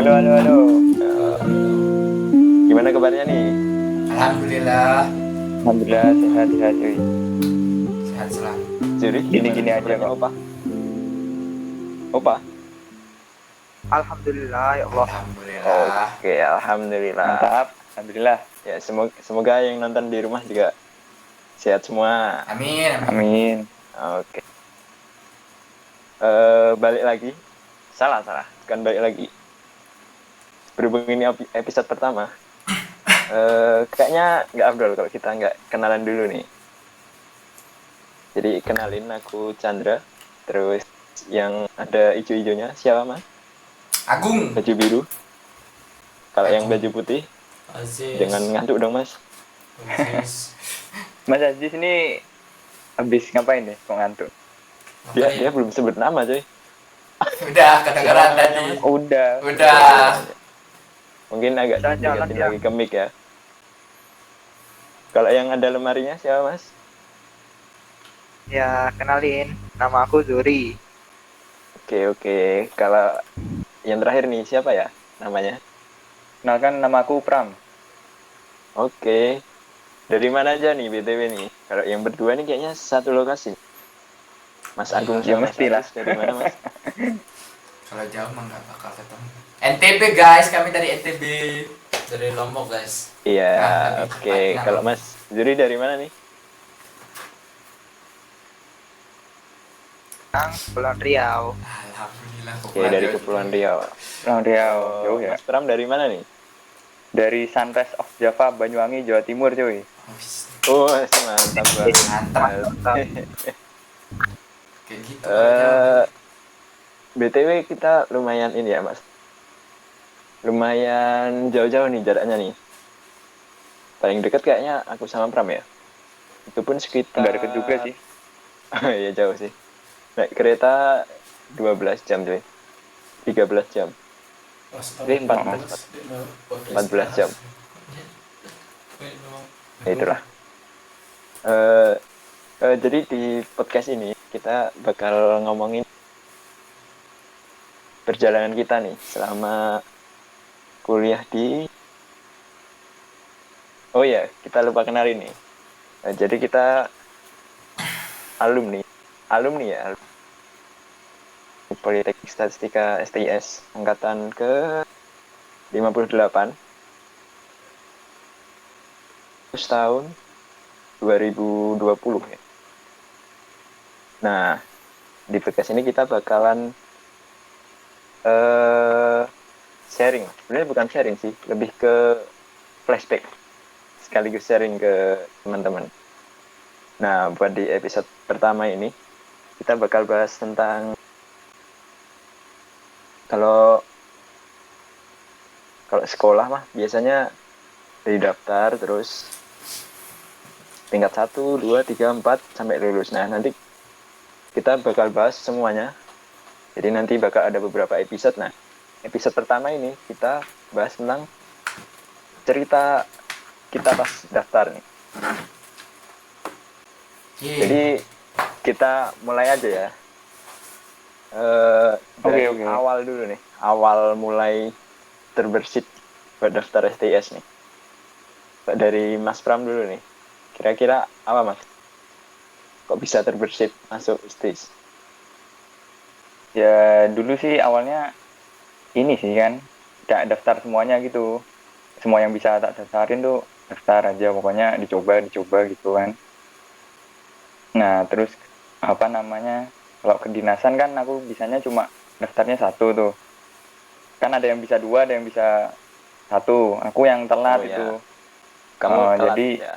Halo, halo, halo. Halo, halo. Gimana kabarnya nih? Alhamdulillah Alhamdulillah sehat-sehat, cuy. sehat selalu. Zuri, gimana Gini-gini aja kabarnya kok. Opa? Opa? Alhamdulillah ya Allah. Alhamdulillah. Oke, alhamdulillah. Mantap. Alhamdulillah. Ya, semoga yang nonton di rumah juga sehat semua. Amin, amin. Amin. Oke. Balik lagi. Salah. Bukan balik lagi. Berhubung ini episode pertama. Kayaknya nggak afdol kalau kita nggak kenalan dulu nih. Jadi kenalin, aku Chandra. Terus yang ada ijo-ijonya siapa, Mas? Agung. Baju biru. Kalau yang baju putih, Aziz. jangan ngantuk dong, Mas. Aziz. Mas Aziz ini habis ngapain nih? Kok ngantuk? Dia belum sebut nama, coy. Udah kedengeran tadi. Udah. Udah. Mungkin agak Jalan-jalan deketin ya. lagi ke mic ya. Kalau yang ada lemarinya siapa, Mas? Ya, kenalin. Nama aku Zuri. Oke. Kalau yang terakhir nih, siapa ya namanya? Kenalkan, nama aku Pram. Oke. Dari mana aja nih, BTW nih? Kalau yang berdua nih kayaknya satu lokasi. Mas Agung Ya, sama Mas mestilah. Aris dari mana, Mas? Kalau jauh mah nggak bakal ketemu. NTB guys, kami dari NTB. Dari Lombok guys. Iya, Nah, lebih oke. tepatnya. Kalau Mas Zuri dari mana nih? Kepulauan Riau. Alhamdulillah. Oke, dari Kepulauan Riau. Orang Riau. Jauh ya. Mas Pram dari mana nih? Dari Sunrise of Java, Banyuwangi, Jawa Timur, cuy. Oh, mantap banget. Mantap. Kayak gitu. BTW kita lumayan ini ya, Mas. Lumayan jauh-jauh nih jaraknya nih. Paling dekat kayaknya aku sama Pram ya. Itu pun sekitar... Nggak deket juga sih. Oh iya, jauh sih. Naik kereta 12 jam, cuy. 13 jam. 14 jam. Ya, itulah. Jadi di podcast ini kita bakal ngomongin perjalanan kita nih selama kuliah di... Oh ya, kita lupa kenalin nih. Jadi kita alumni ya, Politeknik Statistika STIS angkatan ke 58 terus tahun 2020 ya. Nah, di podcast ini kita bakalan sharing. Sebenarnya bukan sharing sih, lebih ke flashback sekaligus sharing ke teman-teman. Nah, buat di episode pertama ini kita bakal bahas tentang kalau sekolah mah biasanya dari daftar terus tingkat 1, 2, 3, 4 sampai lulus. Nah, nanti kita bakal bahas semuanya. Jadi nanti bakal ada beberapa episode. Nah, episode pertama ini kita bahas tentang cerita kita pas daftar nih. Jadi kita mulai aja ya. Dari Oke. awal dulu nih. Awal mulai terbersit buat daftar STIS nih. Dari Mas Pram dulu nih. Kira-kira apa, Mas? Kok bisa terbersit masuk STIS? Ya, dulu sih awalnya ini sih kan. Gak daftar semuanya gitu. Semua yang bisa tak daftarin tuh daftar aja. Pokoknya dicoba gitu kan. Nah, terus apa namanya? Kalau kedinasan kan aku bisanya cuma daftarnya 1 tuh. Kan ada yang bisa 2, ada yang bisa 1. Aku yang telat Oh, ya. itu. Kamu telat jadi ya?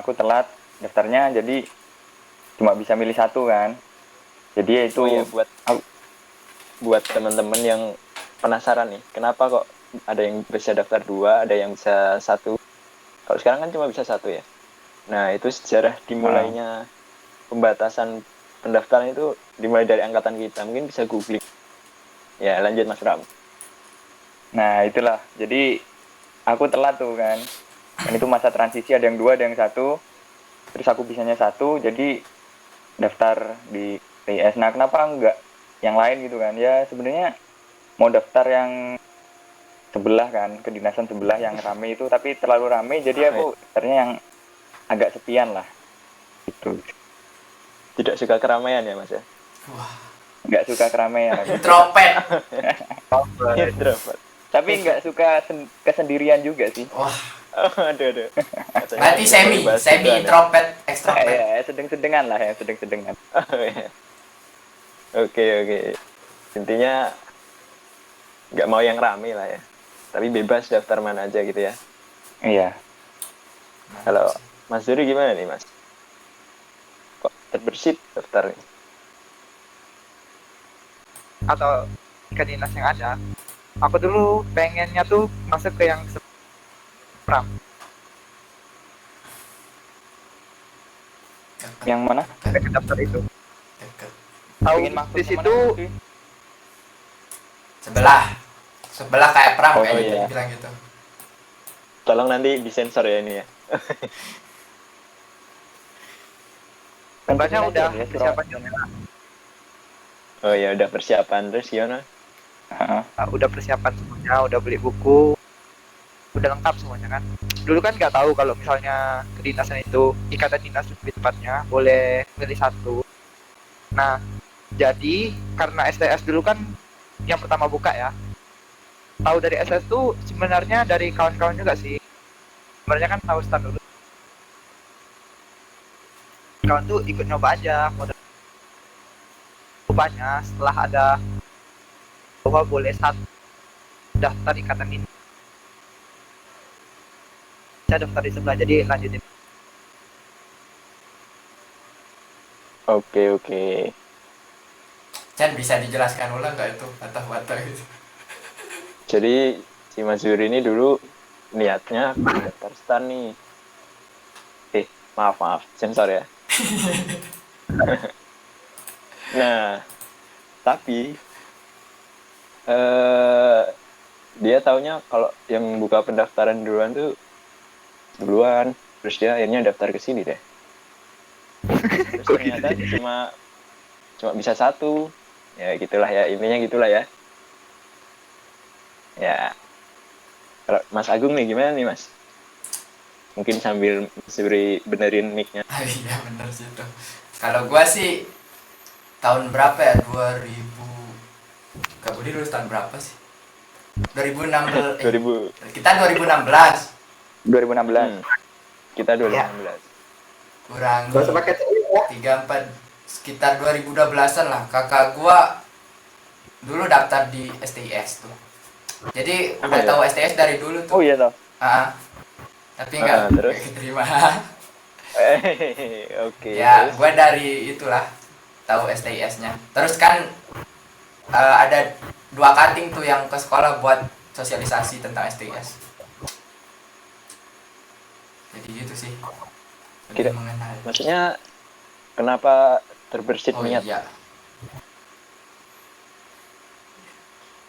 aku telat daftarnya, jadi cuma bisa milih 1 kan. Jadi ya itu Oh ya, buat teman-teman yang penasaran nih, kenapa kok ada yang bisa daftar 2, ada yang bisa 1. Kalau sekarang kan cuma bisa 1 ya. Nah, itu sejarah dimulainya pembatasan pendaftaran itu dimulai dari angkatan kita. Mungkin bisa googling. Ya, lanjut Mas Ram. Nah, itulah. Jadi aku telat tuh kan. Dan itu masa transisi, ada yang 2, ada yang 1. Terus aku bisanya 1, jadi daftar di PIS. Nah, kenapa enggak yang lain gitu kan? Ya sebenarnya mau daftar yang sebelah kan, kedinasan sebelah yang rame itu, tapi terlalu rame jadi aku daftarnya yang agak sepian lah gitu. Tidak suka keramaian ya Mas ya? Wah, Nggak suka keramaian aku. introvert. Introvert. Tapi nggak suka kesendirian juga sih. Wah, Aduh. berarti semi introvert, extrovert. Ya, sedang-sedengan lah ya, sedang-sedengan. Oke. Intinya nggak mau yang rame lah ya. Tapi bebas daftar mana aja gitu ya. Iya. Kalau Mas Zuri gimana nih Mas? Kok terbersit daftarnya? Atau ke dinas yang ada. Aku dulu pengennya tuh masuk ke yang Pram. Yang mana? Ke daftar itu. Deket. Tahu Pengen masuk di yang situ mana sih? Sebelah kayak Pram Oh, kayak gitu, iya. bilang gitu. Tolong nanti disensor ya ini ya. sebenarnya udah Ya, persiapan juga. Oh ya udah persiapan terus gimana? Heeh. Udah persiapan semuanya, udah beli buku, udah lengkap semuanya kan. Dulu kan nggak tahu kalau misalnya kedinasan itu ikatan dinas lebih tepatnya boleh milih satu. Nah, jadi karena STS dulu kan yang pertama buka ya. Tahu dari STS tuh sebenarnya dari kawan-kawan juga sih. Sebenarnya kan tahu stand dulu. Kawan tuh ikut nyoba aja modal banyak setelah ada bahwa boleh satu daftar ikatan ini. Saya daftar di sebelah jadi lanjutin. Oke. Chan, bisa dijelaskan ulang nggak itu patah-patah gitu? Jadi si Mas Zuri ini dulu niatnya daftar stan nih. Maaf, sensor ya. Nah, tapi dia taunya kalau yang buka pendaftaran duluan, terus dia akhirnya daftar ke sini deh. Terus ternyata cuma bisa satu. Ya gitulah ya, intinya gitulah ya. Ya, kalau Mas Agung nih gimana nih Mas? Mungkin sambil Zuri benerin mic-nya. Iya bener sih itu. Kalau gua sih tahun berapa ya? 2000. Gak boleh lulus tahun berapa sih? 2016. 2000. Kita 2016. 2016. Kita 2016. Kurang Gak usah pakai CV ya. 34, sekitar 2012-an lah. Kakak gua dulu daftar di STIS tuh. Jadi udah ya? tahu STS dari dulu tuh. Oh iya toh. Tapi nggak terus? diterima. Oke. Ya, Terus? gue dari itulah tahu STIS-nya. Terus kan ada 2 cutting tuh yang ke sekolah buat sosialisasi tentang STIS. Jadi gitu sih. Kira- Lebih mengenal. Maksudnya kenapa terbersit Oh niat? iya.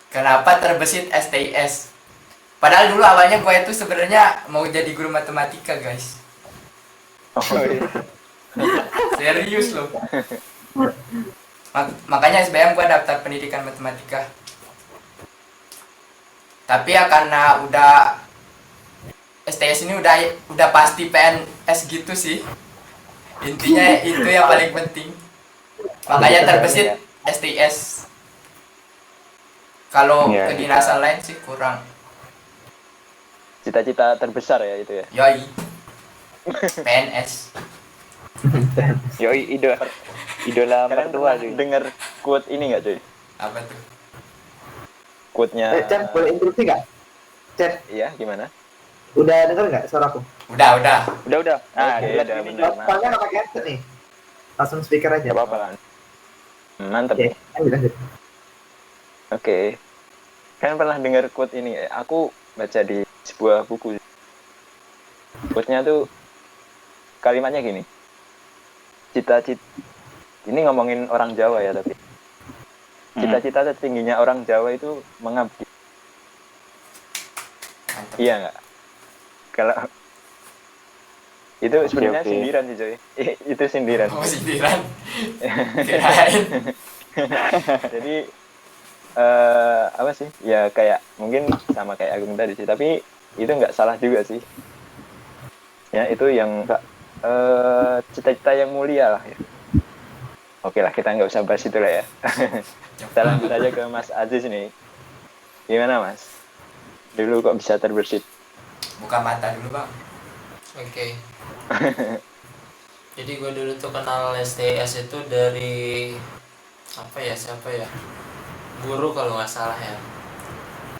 Kenapa terbesit STIS? Padahal dulu awalnya gue itu sebenarnya mau jadi guru matematika, guys. Oh, iya. Serius loh. Makanya SBM gue daftar pendidikan matematika. Tapi ya karena udah STS ini udah pasti PNS gitu sih. Intinya itu yang paling penting. Makanya terbesit STS. Kalau Iya. kedinasan lain sih kurang. Cita-cita terbesar ya itu ya. Yoi. PNS. Yoi, idola Kalian mertua pernah cuy. dengar quote ini nggak cuy? Apa tuh? Quote-nya. Chan, boleh interupsi nggak? Chan, Iya, gimana? udah denger nggak suaraku? Udah. Udah. Nah, Oke, jelas udah ini. benar. Soalnya nggak pakai headset nih. Langsung speaker aja. Gak apa-apa kan? Mantep Oke, nih. lanjut. Oke. Kalian pernah dengar quote ini? Aku baca di sebuah buku. Quote-nya tuh kalimatnya gini. Cita-cita. Ini ngomongin orang Jawa ya tapi. Cita-cita tertingginya orang Jawa itu mengabdi. Mantap. Iya nggak? Kalau itu sebenarnya Oke. sindiran sih coy. Itu sindiran. Oh, sindiran. Kirain. Jadi apa sih ya, kayak mungkin sama kayak Agung tadi sih, tapi itu nggak salah juga sih ya, itu yang cita-cita yang mulia lah ya. Oke lah, kita nggak usah bahas itu lah ya. Kita lanjut aja ke Mas Aziz nih. Gimana Mas, dulu kok bisa terbersit? Buka mata dulu bang. Oke. Jadi gue dulu tuh kenal STS itu dari siapa ya? Guru kalau nggak salah ya.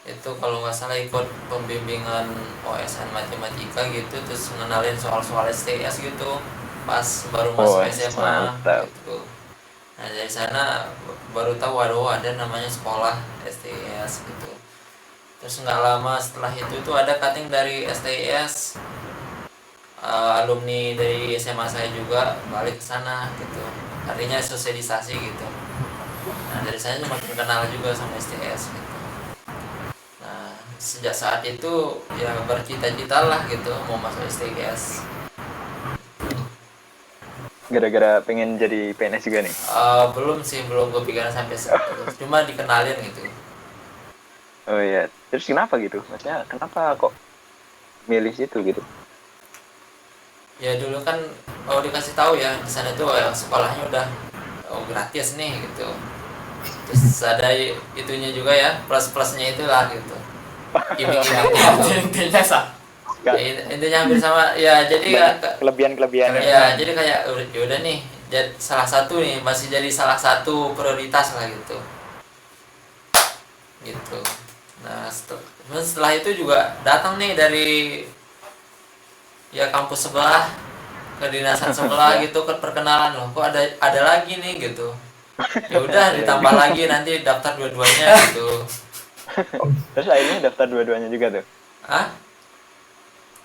Itu kalau nggak salah ikut pembimbingan OSN matematika gitu, terus ngenalin soal-soal STS gitu pas baru masuk SMA mantap. gitu. Nah dari sana baru tahu waduh ada namanya sekolah STS gitu. Terus nggak lama setelah itu tuh ada cutting dari STS, alumni dari SMA saya juga balik ke sana gitu, artinya sosialisasi gitu. Nah dari saya makin kenal juga sama STS gitu. Nah sejak saat itu ya bercita-cita lah gitu mau masuk STS. Gara-gara pengen jadi PNS juga nih? Belum kepikiran sampai situ, cuma dikenalin gitu. Oh iya, terus kenapa gitu? Maksudnya kenapa kok milih situ gitu? Ya dulu kan dikasih tahu ya di sana tuh sekolahnya udah gratis nih gitu. Terus ada itunya juga ya, plus-plusnya itulah gitu. Iming-imingnya intinya intinya hampir sama ya, jadi Kelebihan-kelebihan. ya jadi kayak udah nih salah satu nih, masih jadi salah satu prioritas lah gitu. Gitu. Nah setelah itu juga datang nih dari ya kampus sebelah, kedinasan sebelah gitu, ke perkenalan loh, kok ada lagi nih gitu. Ya udah ditambah lagi nanti daftar dua-duanya gitu. Terus akhirnya daftar dua-duanya juga tuh? Ah?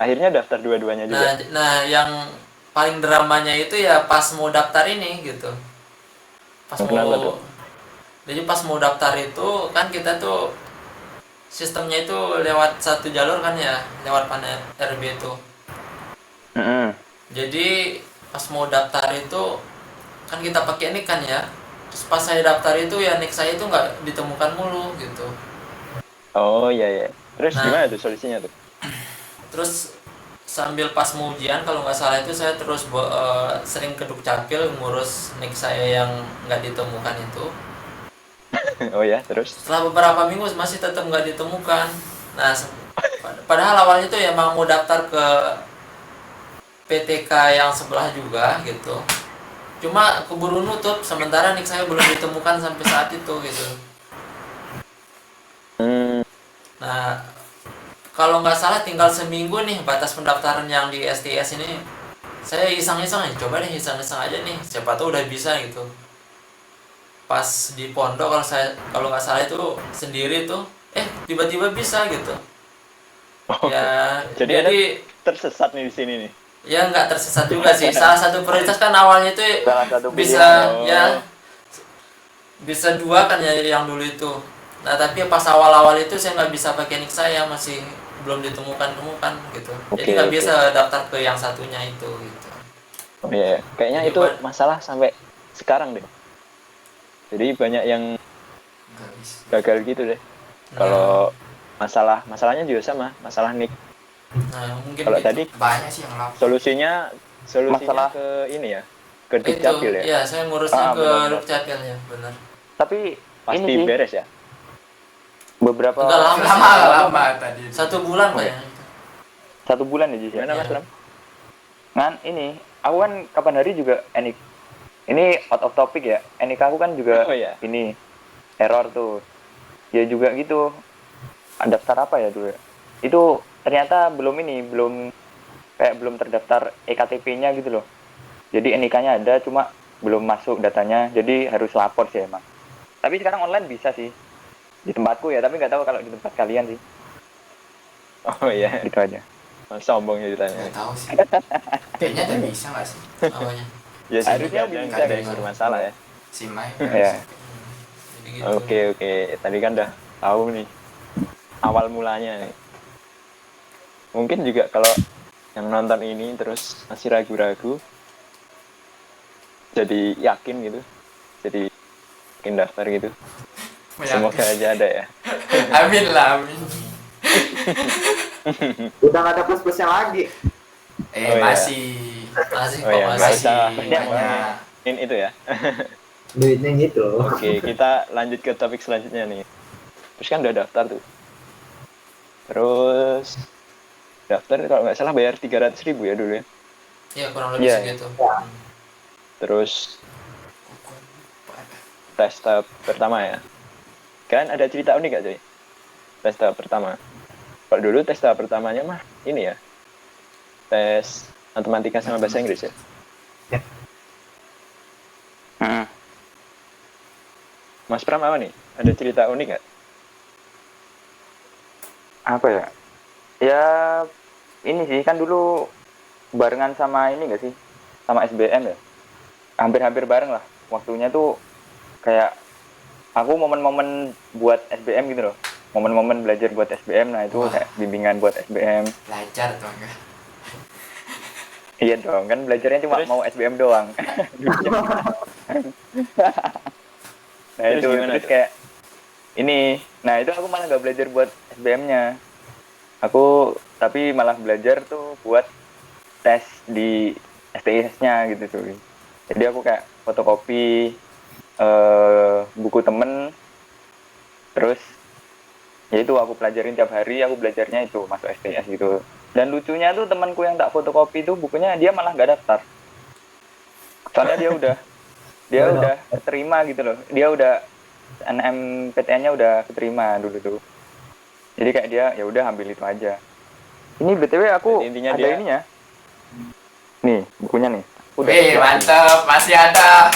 Akhirnya daftar dua-duanya juga? Nah yang paling dramanya itu ya pas mau daftar ini gitu. Kenapa tuh? Jadi pas mau daftar itu kan kita tuh sistemnya itu lewat satu jalur kan ya, lewat panel RB itu. Jadi pas mau daftar itu kan kita pakai nik kan ya. Terus pas saya daftar itu ya nik saya itu nggak ditemukan mulu gitu. Oh iya iya. Terus Nah, gimana tuh solusinya tuh? Terus sambil pas mau ujian kalau nggak salah itu saya terus sering ke Dukcapil ngurus nik saya yang nggak ditemukan itu. Oh ya, terus? Setelah beberapa minggu masih tetap nggak ditemukan. Nah padahal awalnya tuh ya mau daftar ke PTK yang sebelah juga gitu. Cuma keburu nutup, sementara nik saya belum ditemukan sampai saat itu gitu. Nah kalau nggak salah tinggal seminggu nih batas pendaftaran yang di STS ini. Saya iseng-iseng ya, coba deh iseng-iseng aja nih, siapa tahu udah bisa gitu. Pas di pondok kalau nggak salah itu sendiri tuh, tiba-tiba bisa gitu. Oh, Ya jadi ada tersesat nih di sini nih. ya nggak tersesat juga sih. Salah satu prioritas kan awalnya itu Salah satu bisa pilihan. ya bisa dua kan ya yang dulu itu. Nah tapi pas awal-awal itu saya nggak bisa pakai nik saya, masih belum ditemukan gitu. Jadi nggak bisa daftar ke yang satunya itu gitu. Oh iya, kayaknya Jadi itu masalah sampai sekarang deh. Jadi banyak yang gagal gitu deh. Kalau masalahnya juga sama, masalah nik. Nah mungkin Kalau tadi Banyak sih yang lapor. solusinya Masalah- ke ini ya, ke itu Dukcapil ya. ya saya ngurusnya ke benar-benar. Dukcapil ya, benar. Tapi Pasti ini sih beres ya. beberapa Udah lama sih. Lama tadi. 1 bulan kayaknya. 1 bulan ya Jis ya? Gimana Mas Iya. Ram? Kan ini aku kan kapan hari juga ini out of topic ya, NIK aku kan juga Oh iya. ini error tuh ya juga gitu. Daftar apa ya dulu ya, itu ternyata belum terdaftar EKTP-nya gitu loh. Jadi NIK-nya ada cuma belum masuk datanya, jadi harus lapor sih emang. Tapi sekarang online bisa sih di tempatku ya, tapi nggak tahu kalau di tempat kalian sih. Oh iya, Gitu aja. sombong ya ditanya. Nggak tahu sih. Kayaknya ada bisa nggak sih? Awalnya. Ya sih, Harusnya nggak ada yang bermasalah ya. Si Mai. Ya. Jadi gitu. Oke, tadi kan udah tahu nih awal mulanya nih. Mungkin juga kalau yang nonton ini terus masih ragu-ragu, jadi yakin gitu, jadi yakin daftar gitu. Semoga aja ada ya. Amin lah, amin. Udah nggak ada plus-plusnya lagi. Oh, iya. Masih Masih Oh kok ya, nggak masih. usah banyak. ngomongin itu ya. Duitnya gitu. Oke, kita lanjut ke topik selanjutnya nih. Terus kan udah daftar tuh. Terus daftar kalau nggak salah bayar 300.000 ya dulu ya. Ya kurang lebih Iya. segitu. Terus tes tahap pertama ya. Kan ada cerita unik gak cuy? Tes tahap pertama. Kalau dulu tes tahap pertamanya mah ini ya. Tes matematika sama bahasa Inggris ya. Hmm. Mas Pram apa nih? Ada cerita unik gak? Apa ya? Ya ini sih kan dulu barengan sama ini gak sih? Sama SBM ya. Hampir-hampir bareng lah. Waktunya tuh kayak aku momen-momen buat SBM gitu loh. Momen-momen belajar buat SBM, nah itu Wah. kayak bimbingan buat SBM. Belajar tuh enggak. Iya dong, kan belajarnya cuma Terus? mau SBM doang. Nah Terus itu gimana terus tuh? kayak ini, nah itu aku malah nggak belajar buat SBM-nya. Aku tapi malah belajar tuh buat tes di STS-nya gitu tuh. Jadi aku kayak fotokopi buku temen, terus ya itu aku pelajarin tiap hari, aku belajarnya itu masuk STS gitu. Dan lucunya tuh temanku yang tak fotokopi tuh bukunya dia malah nggak daftar. Soalnya dia udah keterima gitu loh. Dia udah NMPTN-nya udah keterima dulu tuh. Jadi kayak dia ya udah ambil itu aja. Ini BTW aku Jadi intinya ada dia- ininya. Nih, bukunya nih. Wih, mantep, masih ada.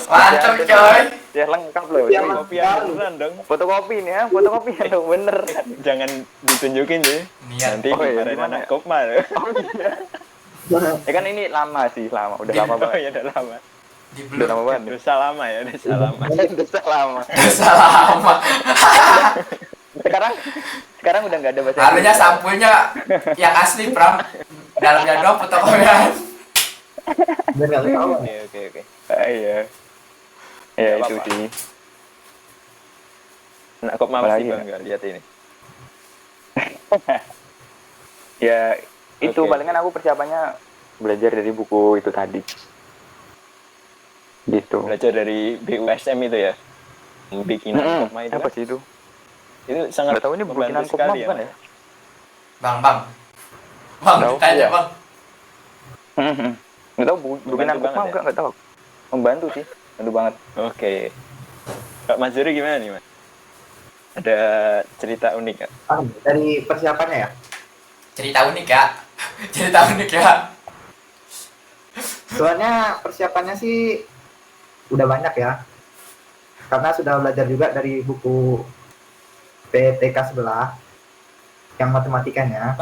Mantep, Masih ada coy. nih. Ya lengkap loh. Yang Cuy. Kopi yang beneran dong. Fotokopi nih ya, fotokopi yang tuh bener. Jangan ditunjukin sih. Niat. Nanti Oh, iya, dimarahin gimana anak ya? Kopma. Ya kan ini lama sih, lama. Udah lama Oh banget. ya udah lama. Di Udah belum. lama banget. Dosa lama ya, dosa lama. Udah lama. Salah lama. Sekarang udah nggak ada bahasa Harusnya Inggris. sampulnya yang asli, Pram. Dalamnya doang fotokopian. Biar nggak ketahuan. Oke. Iya. Ya Nggak itu apa-apa. sih. Anak Kopma Apalagi pasti ya? bangga lihat ini. Ya itu Oke. palingan aku persiapannya belajar dari buku itu tadi. Gitu. Belajar dari BUSM itu ya. Bikinan Kopma itu Apa kan. sih itu? Itu sangat Nggak tahu ini membantu bikinan sekali Kopma bukan ya? Bang, Bang. Bang, Tahu, tanya, iya. Bang. Nggak tahu bikinan Membantu Kopma banget ya? nggak tahu. Membantu sih, membantu banget. Oke. Kak Mas Zuri gimana nih Mas? Ada cerita unik gak? Dari persiapannya ya. Cerita unik ya. Cerita unik ya. Soalnya persiapannya sih udah banyak ya. Karena sudah belajar juga dari buku PTK sebelah yang matematikanya.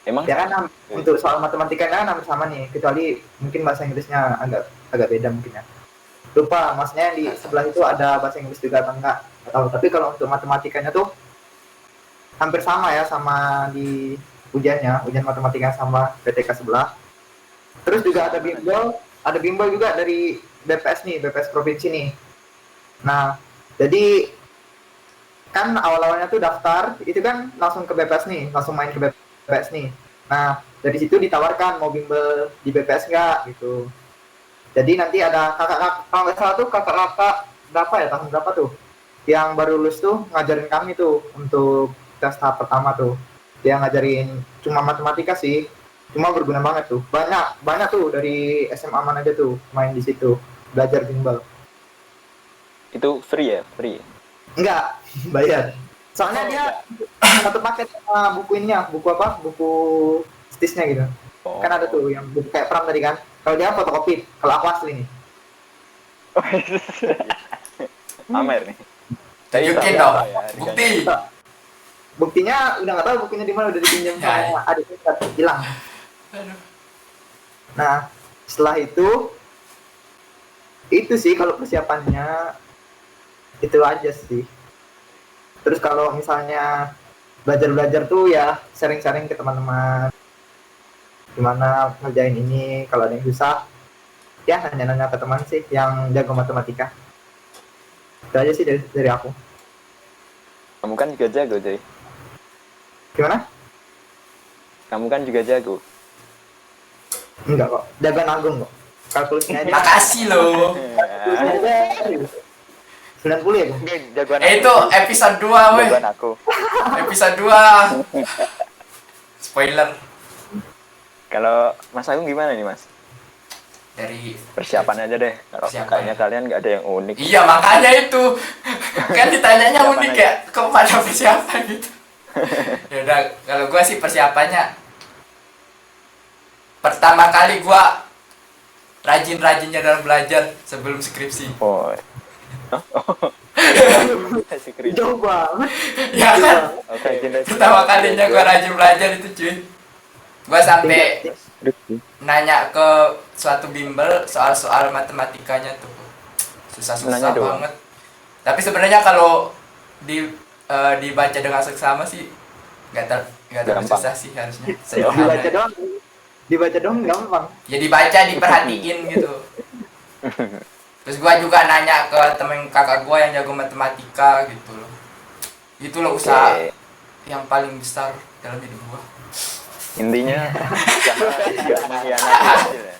Emang? Ya kan untuk soal matematikanya kan hampir sama nih, kecuali mungkin bahasa Inggrisnya agak beda mungkin ya. Lupa, maksudnya yang di sebelah itu ada bahasa Inggris juga atau enggak? Nggak tahu. Tapi kalau untuk matematikanya tuh hampir sama ya sama di ujian matematika sama PTK sebelah. Terus juga ada bimbel juga dari BPS nih, BPS provinsi nih. Nah, jadi kan awal-awalnya tuh daftar, itu kan langsung ke BPS nih, langsung main ke BPS nih. Nah, dari situ ditawarkan mau bimbel di BPS nggak gitu. Jadi nanti ada kakak-kakak, kalau nggak salah tuh kakak-kakak berapa ya, tahun berapa tuh, yang baru lulus tuh ngajarin kami tuh untuk tes tahap pertama tuh. Dia ngajarin cuma matematika sih, cuma berguna banget tuh. Banyak tuh dari SMA mana aja tuh main di situ, belajar bimbel. Itu free ya? Free? Enggak, bayar. Soalnya dia satu paket sama bukunya, buku apa? Buku stisnya gitu. Oh. Kan ada tuh yang buku kayak Pram tadi kan. Kalau dia fotokopi, kalau aku asli nih. Pamer nih. Tunjukin Tapi dong. apa ya, harganya? Bukti. Buktinya udah nggak tahu bukunya di mana, udah dipinjam sama adiknya, hilang. Aduh. Nah, setelah itu sih kalau persiapannya itu aja sih. Terus kalau misalnya belajar tuh ya sharing-sharing ke teman-teman, gimana ngerjain ini, kalau ada yang susah ya nanya-nanya ke teman sih yang jago matematika. Itu aja sih dari aku. Kamu kan juga jago, Joy. Gimana? Kamu kan juga jago. Enggak kok. Jagoan Agung kok. Kalkulusnya aja. Makasih loh. Kalkulusnya aja 90 ya, Bung? Enggak, jagoan Itu aku. episode 2 weh. Jagoan aku. Episode 2. Spoiler. Kalau Mas Agung gimana nih, Mas? Dari Persiapan aja deh. Kalau Persiapan. kayaknya kalian nggak ada yang unik. Iya makanya itu. Kan ditanyanya Persiapan unik aja. ya. Kok pada persiapan gitu. Ya udah, kalau gua sih persiapannya pertama kali gua rajin-rajinnya dalam belajar sebelum skripsi. Oh. Skripsi. Jauh banget. Ya kan? Oke, Pertama kalinya gua rajin belajar itu cuy. Gua sampai nanya ke suatu bimbel soal-soal matematikanya tuh susah-susah Nanya doang. banget. Tapi sebenarnya kalau dibaca dengan seksama sih nggak terlalu Gampang. susah sih harusnya. Dibaca Sederhana. doang. Dibaca doang gampang. Ya dibaca, diperhatiin gitu. Terus gua juga nanya ke temen kakak gua yang jago matematika gitu loh. Itu loh usaha Oke. yang paling besar dalam hidup gua. Intinya nggak mengkhianati hasil ya.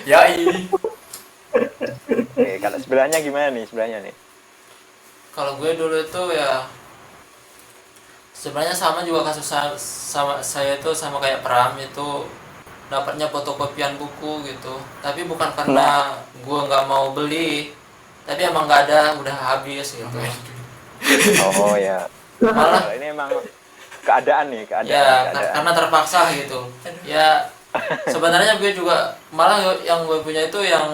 Yoi. Oke, kalau sebelahnya gimana nih sebelahnya nih? Kalau gue dulu itu ya sebenarnya sama juga kasus sama saya itu sama kayak Pram itu dapatnya fotokopian buku gitu. Tapi bukan karena gue nggak mau beli, tapi emang nggak ada, udah habis gitu. Oh ya. Malah Kalau ini emang keadaan nih, keadaan. ya keadaan. karena terpaksa gitu. Ya sebenarnya gue juga malah yang gue punya itu yang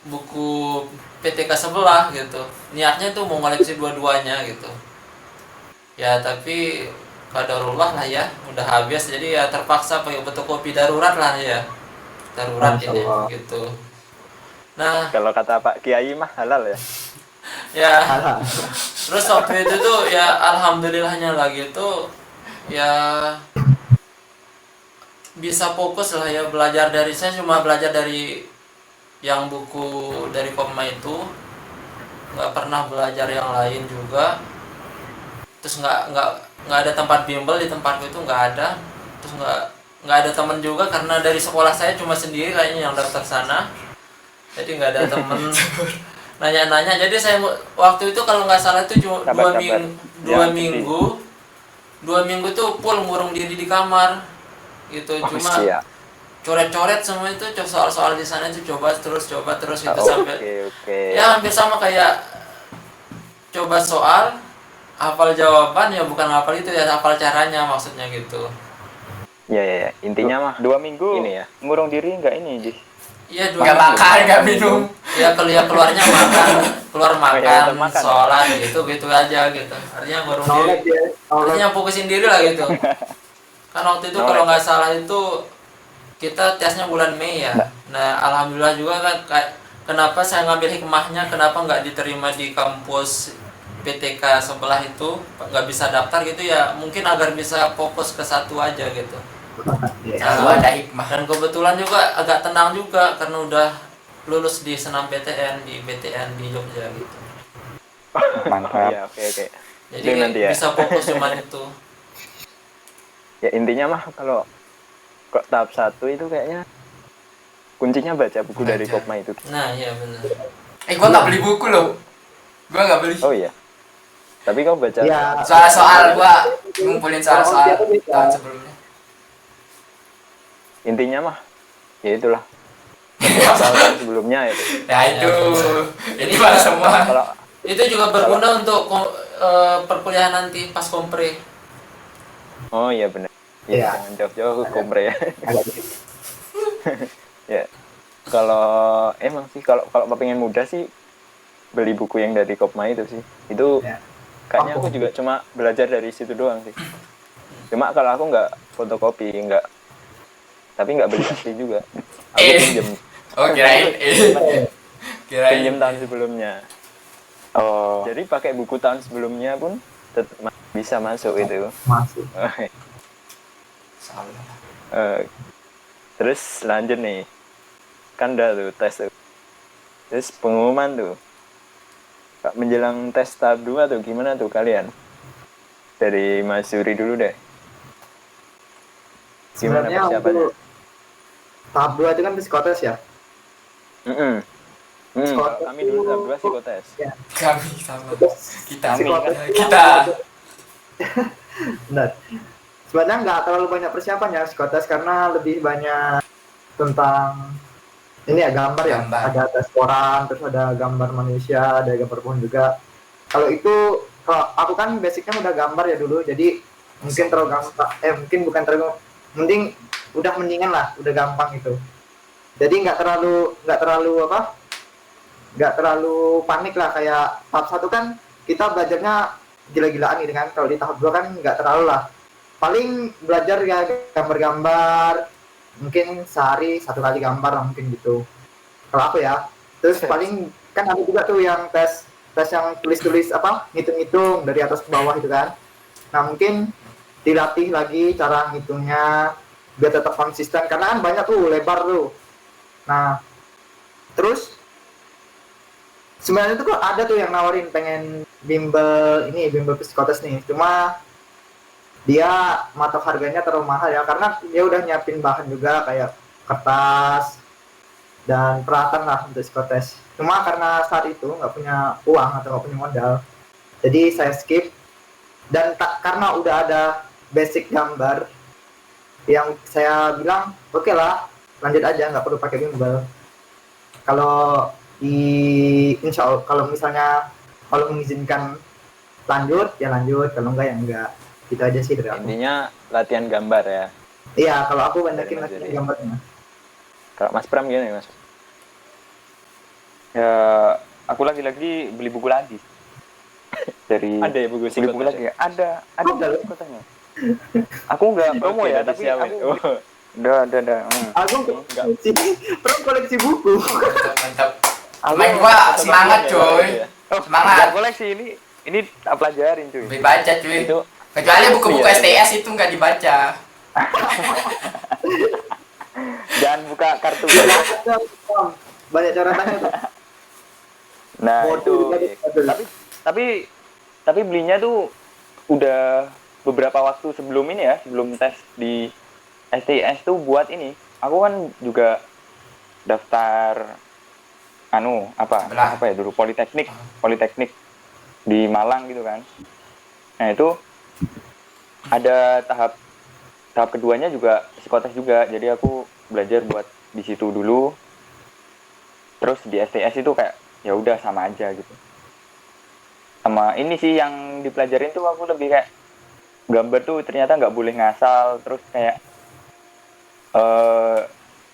buku PTK sebelah gitu. Niatnya tuh mau ngoleksi dua-duanya gitu. Ya tapi qadarullah lah ya, udah habis jadi ya terpaksa pakai fotokopi darurat lah ya. Darurat Masya ini Allah. gitu. Nah, Kalau kata Pak Kiai mah halal ya. ya Alah. terus waktu itu tuh ya alhamdulillahnya lagi tuh ya bisa fokus lah ya belajar dari, saya cuma belajar dari yang buku dari Kopma itu, nggak pernah belajar yang lain juga. Terus nggak ada tempat bimbel di tempatku itu, nggak ada. Terus nggak ada teman juga karena dari sekolah saya cuma sendiri kayaknya yang daftar sana, jadi nggak ada temen nanya-nanya. Jadi saya waktu itu kalau nggak salah itu cuma Kabar-kabar dua yang minggu tuh full ngurung diri di kamar gitu. Oh, Cuma siap. coret-coret semua itu soal-soal di sana itu coba terus gitu Oh, sampai oke. ya hampir sama kayak coba soal hafal jawaban, ya bukan hafal itu ya, hafal caranya maksudnya gitu. Ya. Intinya mah 2 minggu ini ya. ngurung diri nggak ini, Jis? Iya, Nggak makan, nggak minum. ya keluarnya makan, keluar makan, makan. sholat gitu aja gitu. Artinya ngurung diri, Knowledge ya. Knowledge. artinya fokusin diri lah gitu. Kan waktu itu kalau nggak salah itu kita tesnya bulan Mei ya. Nah alhamdulillah juga kan kenapa saya ngambil hikmahnya, kenapa nggak diterima di kampus PTK sebelah itu, nggak bisa daftar gitu ya, mungkin agar bisa fokus ke satu aja gitu. Selalu ada hikmah. Dan kebetulan juga agak tenang juga karena udah lulus di senam PTN di BTN di Jogja gitu. Mantap. Iya, oke. Jadi Itu nanti ya. bisa fokus cuma itu. Ya intinya mah kalau kok tahap 1 itu kayaknya kuncinya baca buku dari Baca. Kopma itu. Nah iya benar. Gua nggak beli buku loh. Gua nggak beli. Oh iya. Tapi kau baca Ya. Soal-soal gua ngumpulin soal-soal tahun sebelumnya. intinya mah ya itulah. Soal sebelumnya itu. Ya itu mah semua. Kalau Itu juga berguna untuk perkuliahan nanti pas kompre. oh iya benar. Ya, Iya. jangan jauh-jauh ke kompre ya. Agak dikit. Ya. Kalau emang sih kalau pengen mudah sih beli buku yang dari Kopma itu sih. Itu Ya. kayaknya aku juga cuma belajar dari situ doang sih. Cuma kalau aku nggak fotokopi, tapi nggak beli asli juga. Aku pinjem Oh kirain. pinjem tahun sebelumnya. Oh, Jadi pakai buku tahun sebelumnya pun tetap bisa masuk itu. Masuk. Salah. Terus lanjut nih, kan udah tuh tes tuh. Terus pengumuman tuh. menjelang tes tahap 2 tuh gimana tuh kalian? Dari Mas Suri dulu deh. Gimana Sebenarnya persiapannya? untuk tahap 2 itu kan psikotes ya. Kalau Psikotes kami dulu tahap 2 itu psikotes. ya, Kami sama. Kita. psikotes Kita. benar. Sebenarnya nggak terlalu banyak persiapan ya psikotes karena lebih banyak tentang ini ya gambar ya. Gambar. Ada tes koran, terus ada gambar manusia, ada gambar pohon juga. Kalau itu kalau aku kan basicnya udah gambar ya dulu, jadi mungkin terlalu gampang. Mungkin bukan terlalu, mending udah mendingan lah, udah gampang itu. Jadi nggak terlalu panik lah kayak tahap 1 kan kita belajarnya gila-gilaan gitu kan. Kalau di tahap 2 kan nggak terlalu lah. Paling belajar ya gambar-gambar, mungkin sehari 1 kali gambar lah mungkin gitu. Kalau aku ya. Terus paling kan ada juga tuh yang tes yang tulis-tulis ngitung-ngitung dari atas ke bawah gitu kan. Nah mungkin dilatih lagi cara ngitungnya biar tetap konsisten karena kan banyak tuh lebar tuh. Nah terus sebenarnya tuh ada tuh yang nawarin pengen bimbel psikotes nih, cuma dia matok harganya terlalu mahal ya karena dia udah nyiapin bahan juga kayak kertas dan peralatan lah untuk psikotes. Cuma karena saat itu nggak punya uang atau nggak punya modal, jadi saya skip. Dan karena udah ada basic gambar yang saya bilang oke lah lanjut aja, nggak perlu pakai bimbel. Kalau insya Allah kalau misalnya kalau mengizinkan lanjut ya lanjut, kalau enggak ya enggak. Gitu aja sih dari aku. Intinya latihan gambar ya. Iya, kalau aku banyakin Dari Mas latihan Yuri. gambarnya. Kalau Mas Pram gimana Mas? Ya, aku lagi-lagi beli buku lagi. Dari Ada ya buku beli buku psikotes lagi. ya? Ada Oh, buku ada. psikotesnya. Aku nggak promo Oke, ya, dari tapi siapa? aku Oh, udah. Aku Enggak. koleksi buku. Mantap. Aku Main gua semangat ya, coy. ya. Semangat. nggak koleksi ini tak pelajarin cuy. Lebih baca cuy. Itu Kecuali buku-buku Iya. STS itu nggak dibaca. Jangan buka kartu. Banyak coretannya tuh. Nah Foto itu. juga ada. Tapi belinya tuh udah beberapa waktu sebelum ini ya, sebelum tes di STS tuh buat ini. Aku kan juga daftar Sebelah. apa ya dulu Politeknik di Malang gitu kan. Nah itu ada tahap keduanya juga psikotes juga. Jadi aku belajar buat di situ dulu. Terus di STS itu kayak ya udah sama aja gitu. Sama ini sih yang dipelajarin tuh aku lebih kayak gambar tuh ternyata nggak boleh ngasal. Terus kayak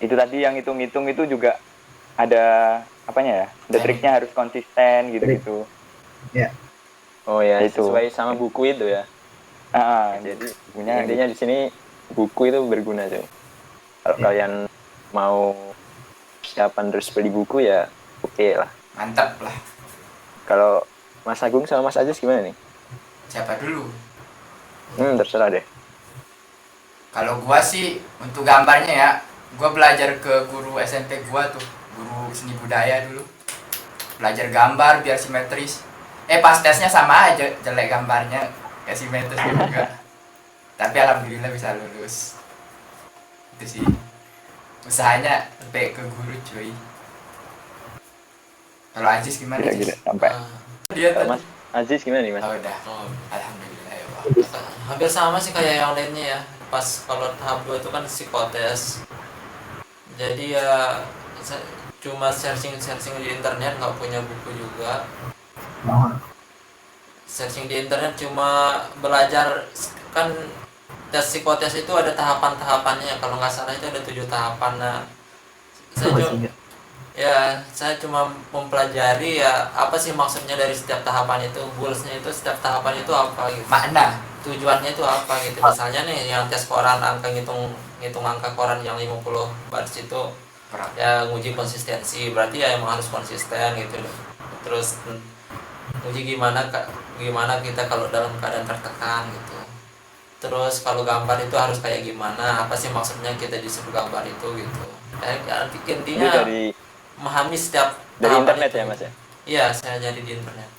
itu tadi yang hitung-hitung itu juga ada apanya ya? Ada triknya harus konsisten gitu-gitu. Oh ya, Itu. sesuai sama buku itu ya. Jadi punya Intinya di sini buku itu berguna cuy. Kalau kalian mau persiapan terus beli buku ya oke lah. Mantap lah. Kalau Mas Agung sama Mas Ajis gimana nih? Siapa dulu? Terserah deh. Kalau gua sih untuk gambarnya ya, gua belajar ke guru SMP gua tuh, guru seni budaya dulu. Belajar gambar biar simetris. Pas tesnya sama aja, jelek gambarnya, kayak simetris juga. Tapi alhamdulillah bisa lulus. Itu sih. Usahanya sampai ke guru cuy. Kalau Ajis gimana? gila Ajis? sampai Dia Kalau tadi. Mas Ajis gimana nih Mas? Oh, udah. Oh, Alhamdulillah ya Allah. hampir sama sih kayak yang lainnya ya. Pas kalau tahap 2 itu kan psikotes. Jadi ya cuma searching di internet, nggak punya buku juga. Searching di internet cuma belajar kan. Tes psikotes itu ada tahapan-tahapannya, kalau nggak salah itu ada 7 tahapan. Nah, saya cuma mempelajari ya apa sih maksudnya dari setiap tahapan itu, goalsnya itu setiap tahapan itu apa gitu, Makna. tujuannya itu apa gitu. Misalnya nih yang tes koran, angka ngitung angka koran yang 50 baris itu ya nguji konsistensi, berarti ya emang harus konsisten gitu. Terus uji gimana kita kalau dalam keadaan tertekan gitu. Terus kalau gambar itu harus kayak gimana, apa sih maksudnya kita disuruh gambar itu gitu. Intinya Itu dari memahami setiap dari tahapan internet itu. ya Mas ya? Iya, saya jadi di internet.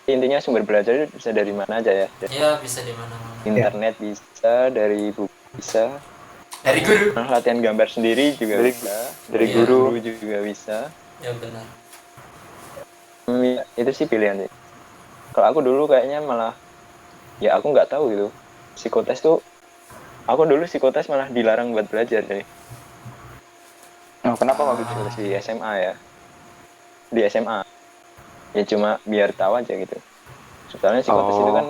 Intinya sumber belajar itu bisa dari mana aja ya. Dari Iya, bisa di mana-mana. internet bisa, dari buku bisa, Dari guru. latihan gambar sendiri juga Dari- bisa, dari Iya. guru. juga bisa. Ya benar. Ya, itu sih pilihan sih. Kalau aku dulu kayaknya malah, ya aku nggak tahu gitu. Psikotes tuh, aku dulu psikotes malah dilarang buat belajar deh. Oh, kenapa waktu itu? Psikotes di SMA ya. Di SMA. Ya cuma biar tahu aja gitu. Soalnya psikotes itu kan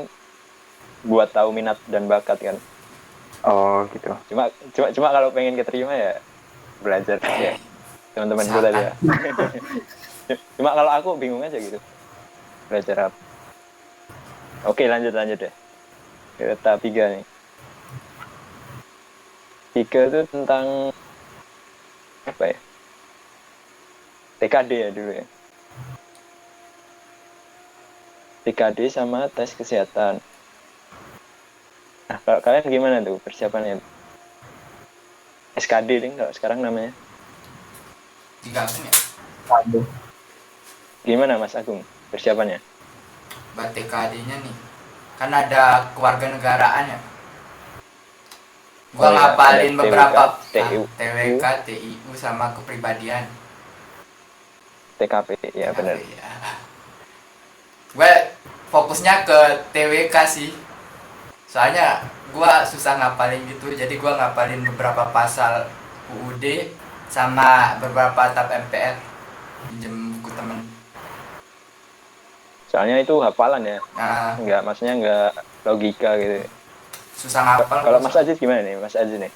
buat tahu minat dan bakat kan. Oh gitu. Cuma kalau pengen keterima ya belajar ya. Teman-teman gue tadi ya. Cuma kalau aku bingung aja gitu. Belajar apa? Oke, lanjut deh. Ke tahap 3 nih. 3 itu tentang apa ya? TKD ya dulu ya. TKD sama tes kesehatan. Nah, kalau kalian gimana tuh persiapannya? SKD nih kalau sekarang namanya. Digabung ya. Aduh. Gimana Mas Agung persiapannya? Buat TKD-nya nih. Kan ada kewarganegaraan ya. Gua Oh iya, ngapalin ada beberapa TWK, TWK, TIU sama kepribadian. TKP ya benar. Ya. Gue fokusnya ke TWK sih. Soalnya gua susah ngapalin gitu, jadi gua ngapalin beberapa pasal UUD sama beberapa tab MPR. Pinjem buku temen. Soalnya itu hafalan ya. Nah, Maksudnya enggak logika gitu. susah ngapal. Kalau Mas Aziz gimana nih? Mas Aziz nih.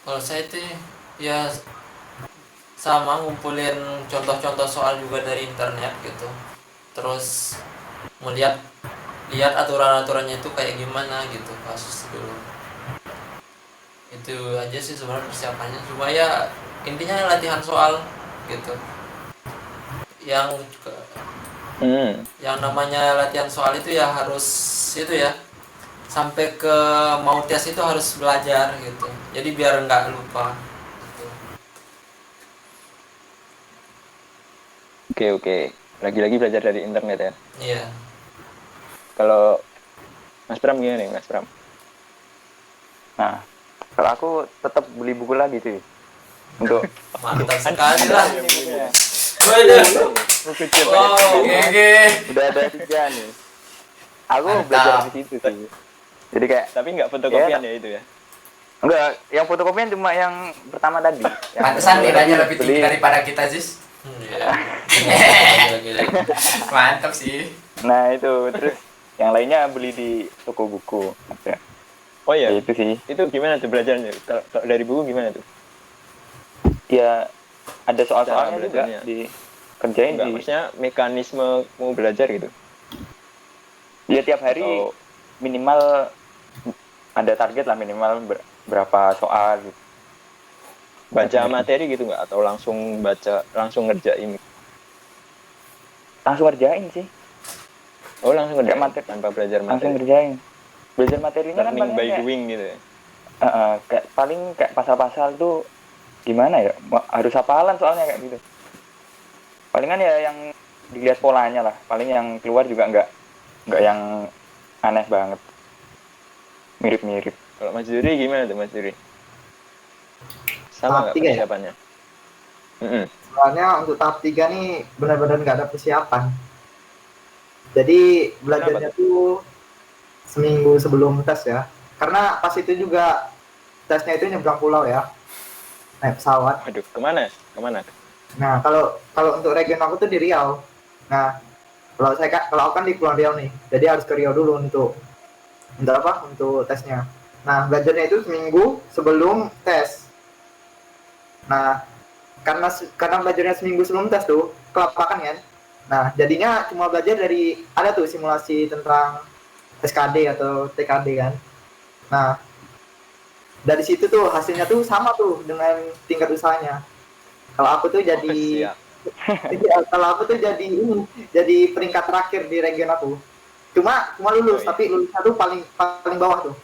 Kalau saya itu ya sama ngumpulin contoh-contoh soal juga dari internet gitu. Terus lihat aturan-aturannya itu kayak gimana gitu kasus dulu. Itu aja sih sebenarnya persiapannya. Cuma ya intinya latihan soal gitu. Yang namanya latihan soal itu ya harus itu ya sampai ke mau tes itu harus belajar gitu. Jadi biar nggak lupa. Gitu. Oke. Lagi-lagi belajar dari internet ya. Iya. Kalau Mas Pram gimana nih Mas Pram? Nah, kalau aku tetap beli buku lagi sih. Untuk Mantap sekali lah. Bukunya. Waduh. Buku cetak. Wow. Oke. udah ada 3 nih. Aku Mantap. belajar dari situ sih. Jadi kayak Tapi nggak fotokopian ya itu ya. enggak, yang fotokopian cuma yang pertama tadi. Yang Pantesan nilainya lebih tinggi beli- daripada kita, Zis. Iya. Gila. Mantap sih. Nah, itu terus yang lainnya beli di toko buku. Ada. Oh iya. Ya, itu sih. Itu gimana tuh belajarnya? Kalau dari buku gimana tuh? Ya ada soal-soalnya Cara juga belajarnya. dikerjain Enggak, di maksudnya mekanisme mau belajar gitu. ya tiap hari Atau- minimal ada target lah, minimal berapa soal gitu. Baca materi gitu nggak? Atau langsung ngerjain? Langsung ngerjain sih, Oh langsung ngerjain materi. tanpa belajar langsung materi. ngerjain. Belajar materinya kan Learning paling by kayak, doing gitu ya. kayak paling kayak pasal-pasal tuh gimana ya, harus hafalan soalnya kayak gitu. Palingan ya yang dilihat polanya lah, paling yang keluar juga nggak yang aneh banget, mirip-mirip. Kalau Mas Juri gimana tuh Mas Juri? Sama nggak 3 ya? persiapannya? Mm-mm. Soalnya untuk tahap 3 nih benar-benar nggak ada persiapan. Jadi belajarnya tuh seminggu sebelum tes ya. Karena pas itu juga tesnya itu nyebrang pulau ya, naik pesawat. Waduh, kemana? Nah kalau untuk regional aku tuh di Riau. Nah kalau aku kan di Pulau Riau nih, jadi harus ke Riau dulu untuk apa? Untuk tesnya. Nah belajarnya itu seminggu sebelum tes. Nah karena belajarnya seminggu sebelum tes tuh kelapakan kan. Nah jadinya cuma belajar dari ada tuh simulasi tentang SKD atau TKD kan. Nah dari situ tuh hasilnya tuh sama tuh dengan tingkat usahanya. Kalau aku tuh jadi Siap. iya, kalau aku tuh jadi peringkat terakhir di region aku. Cuma lulus, Oh, iya. tapi lulusnya tuh paling bawah tuh.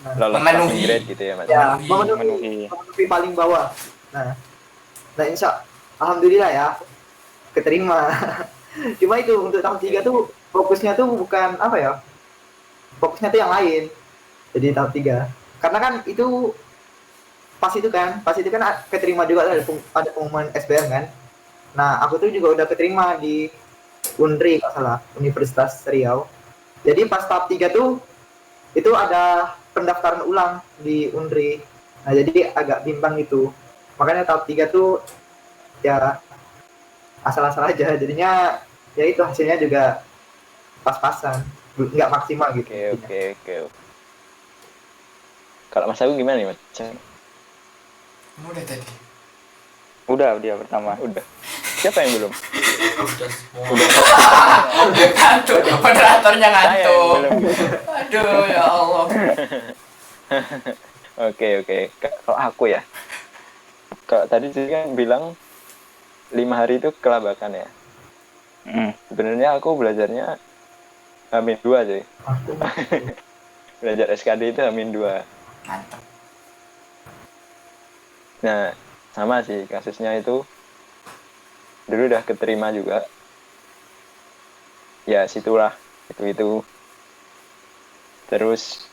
Nah, Lolos Memenuhi. passing grade gitu ya Mas. ya, Memenuhi. memenuhi paling bawah. Nah alhamdulillah ya keterima. Cuma itu untuk tahun 3 tuh fokusnya tuh bukan apa ya, fokusnya tuh yang lain. Jadi tahap 3 karena kan itu pas itu kan keterima juga, ada pengumuman SBM kan. Nah aku tuh juga udah keterima di Unri kalau salah, Universitas Riau. Jadi pas tahap 3 tuh itu ada pendaftaran ulang di Unri. Nah jadi agak bimbang itu, makanya tahap 3 tuh ya asal-asal aja jadinya, ya itu hasilnya juga pas-pasan, nggak maksimal gitu. Oke. Kalau Mas Agung gimana nih Mas? Kamu udah tadi. Udah dia pertama. Udah. Siapa yang belum? Udah semua. Udah ngantuk, moderatornya Saya yang ngantuk. belum. Aduh ya Allah. Oke. Kalau aku ya, kalau tadi sih kan bilang 5 hari itu kelabakan ya. Sebenarnya aku belajarnya H-2 sih. Belajar SKD itu H-2. Mantap. Nah, sama sih kasusnya itu. Dulu udah keterima juga. Ya, situlah. Itu. Terus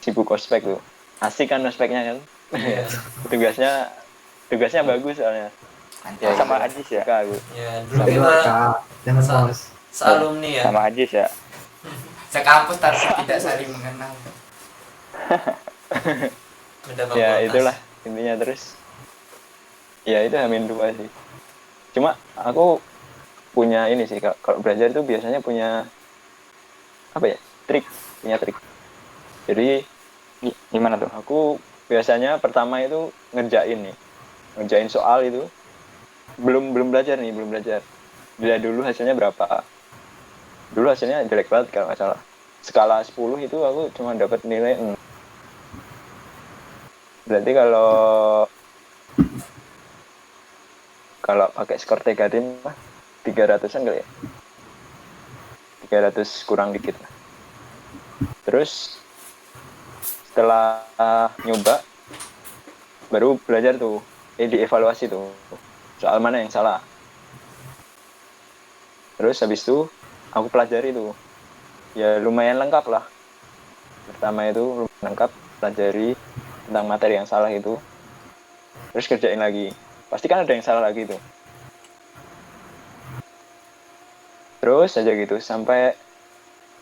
sibuk ospek tuh. Asik kan ospeknya kan? Iya. Tugasnya bagus soalnya. Mantap. Sama Ajis ya? Suka aku. Ya, dulu Kedua kita Kak, jangan Sa- males. sealumni ya. Sama Ajis ya? Sekampus tapi tidak saling mengenal. Beda Ya, fakultas. itulah intinya terus. Ya, itu H-2 sih. Cuma aku punya ini sih, kalau belajar itu biasanya punya apa ya? Punya trik. Jadi Gimana tuh? aku biasanya pertama itu ngerjain soal itu. Belum belajar. Dilihat dulu hasilnya berapa. Dulu hasilnya jelek banget kalau nggak salah. Skala 10 itu aku cuma dapat nilai 6. Berarti kalau pakai skor TKD mah 300-an kali ya. 300 kurang dikit lah. Terus setelah nyoba baru belajar tuh, dievaluasi tuh soal mana yang salah. Terus habis itu aku pelajari tuh, ya lumayan lengkap lah. Pertama itu lumayan lengkap, pelajari tentang materi yang salah itu, terus kerjain lagi. Pasti kan ada yang salah lagi tuh. Terus aja gitu sampai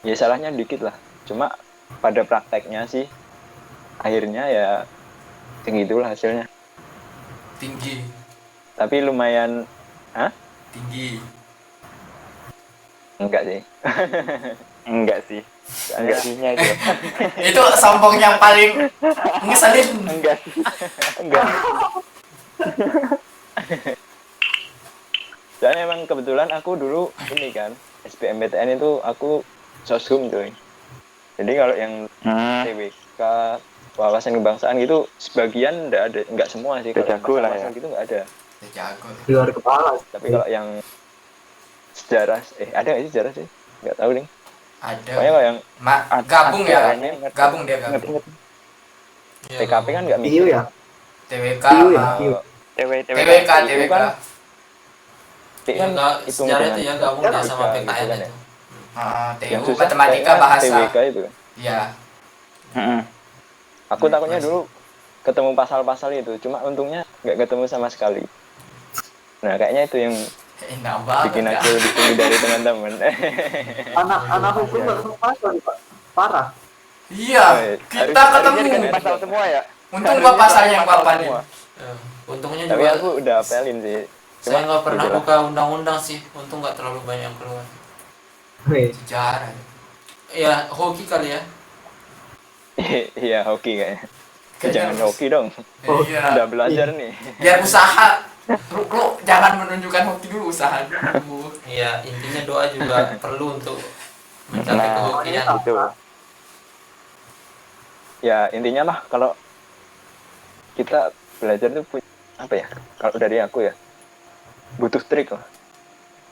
ya salahnya dikit lah. Cuma pada prakteknya sih akhirnya ya segitulah hasilnya. Tinggi. Tapi lumayan, Tinggi. enggak sih. Enggak sih. Enggak sihnya itu. Itu sombong yang paling ngeselin. Enggak sih. Enggak. Soalnya emang kebetulan aku dulu ini kan, SBMPTN itu aku soshum tuh. Jadi kalau yang TWK, wawasan kebangsaan gitu sebagian enggak semua sih. Kalau Jago lah wawasan ya. gitu enggak ada. Ya, jago. Di luar kepala. Tapi kalau yang sejarah, ada nggak sih sejarah sih? Nggak tahu nih. Ada. Pokoknya kalau yang Gabung ada, ya. ini ngerti. Gabung dia gabung. Ingat. Ya, PKP kan nggak Tiu ya. TWK Tiu ya. sama Tiu. TWK. Itu kan Ya, kan sejarah hitung-hitungan itu ya gabung dia sama gitu PKN kan ya. itu. Yang TU susah matematika kayaknya bahasa. TWK itu kan. Ya. Aku takutnya dulu ketemu pasal-pasal itu, cuma untungnya nggak ketemu sama sekali. Nah, kayaknya itu yang Enak banget. bikin ya. aku lebih tinggi dari teman-teman. Anak hukum nggak ketemu pasal nih Pak. Parah. Iya, kita Harusnya ketemu. kan Pasal semua ya. Untung gua pasalnya yang papan ini. Ya, untungnya Tapi juga aku udah apelin sih. saya nggak pernah gitu lah. buka undang-undang sih, untung nggak terlalu banyak yang keluar. Wih. Sejarah. Ya hoki kali ya. Iya, hoki kayaknya. Kayaknya Jangan harus- hoki dong. Iya. Udah belajar nih. Biar usaha. Lu jangan menunjukkan hoki dulu, usaha dulu. Iya, intinya doa juga perlu untuk mencapai Nah, kehokian. itu. Ya, intinya mah kalau kita belajar tuh punya apa ya? Kalau dari aku ya, butuh trik lah.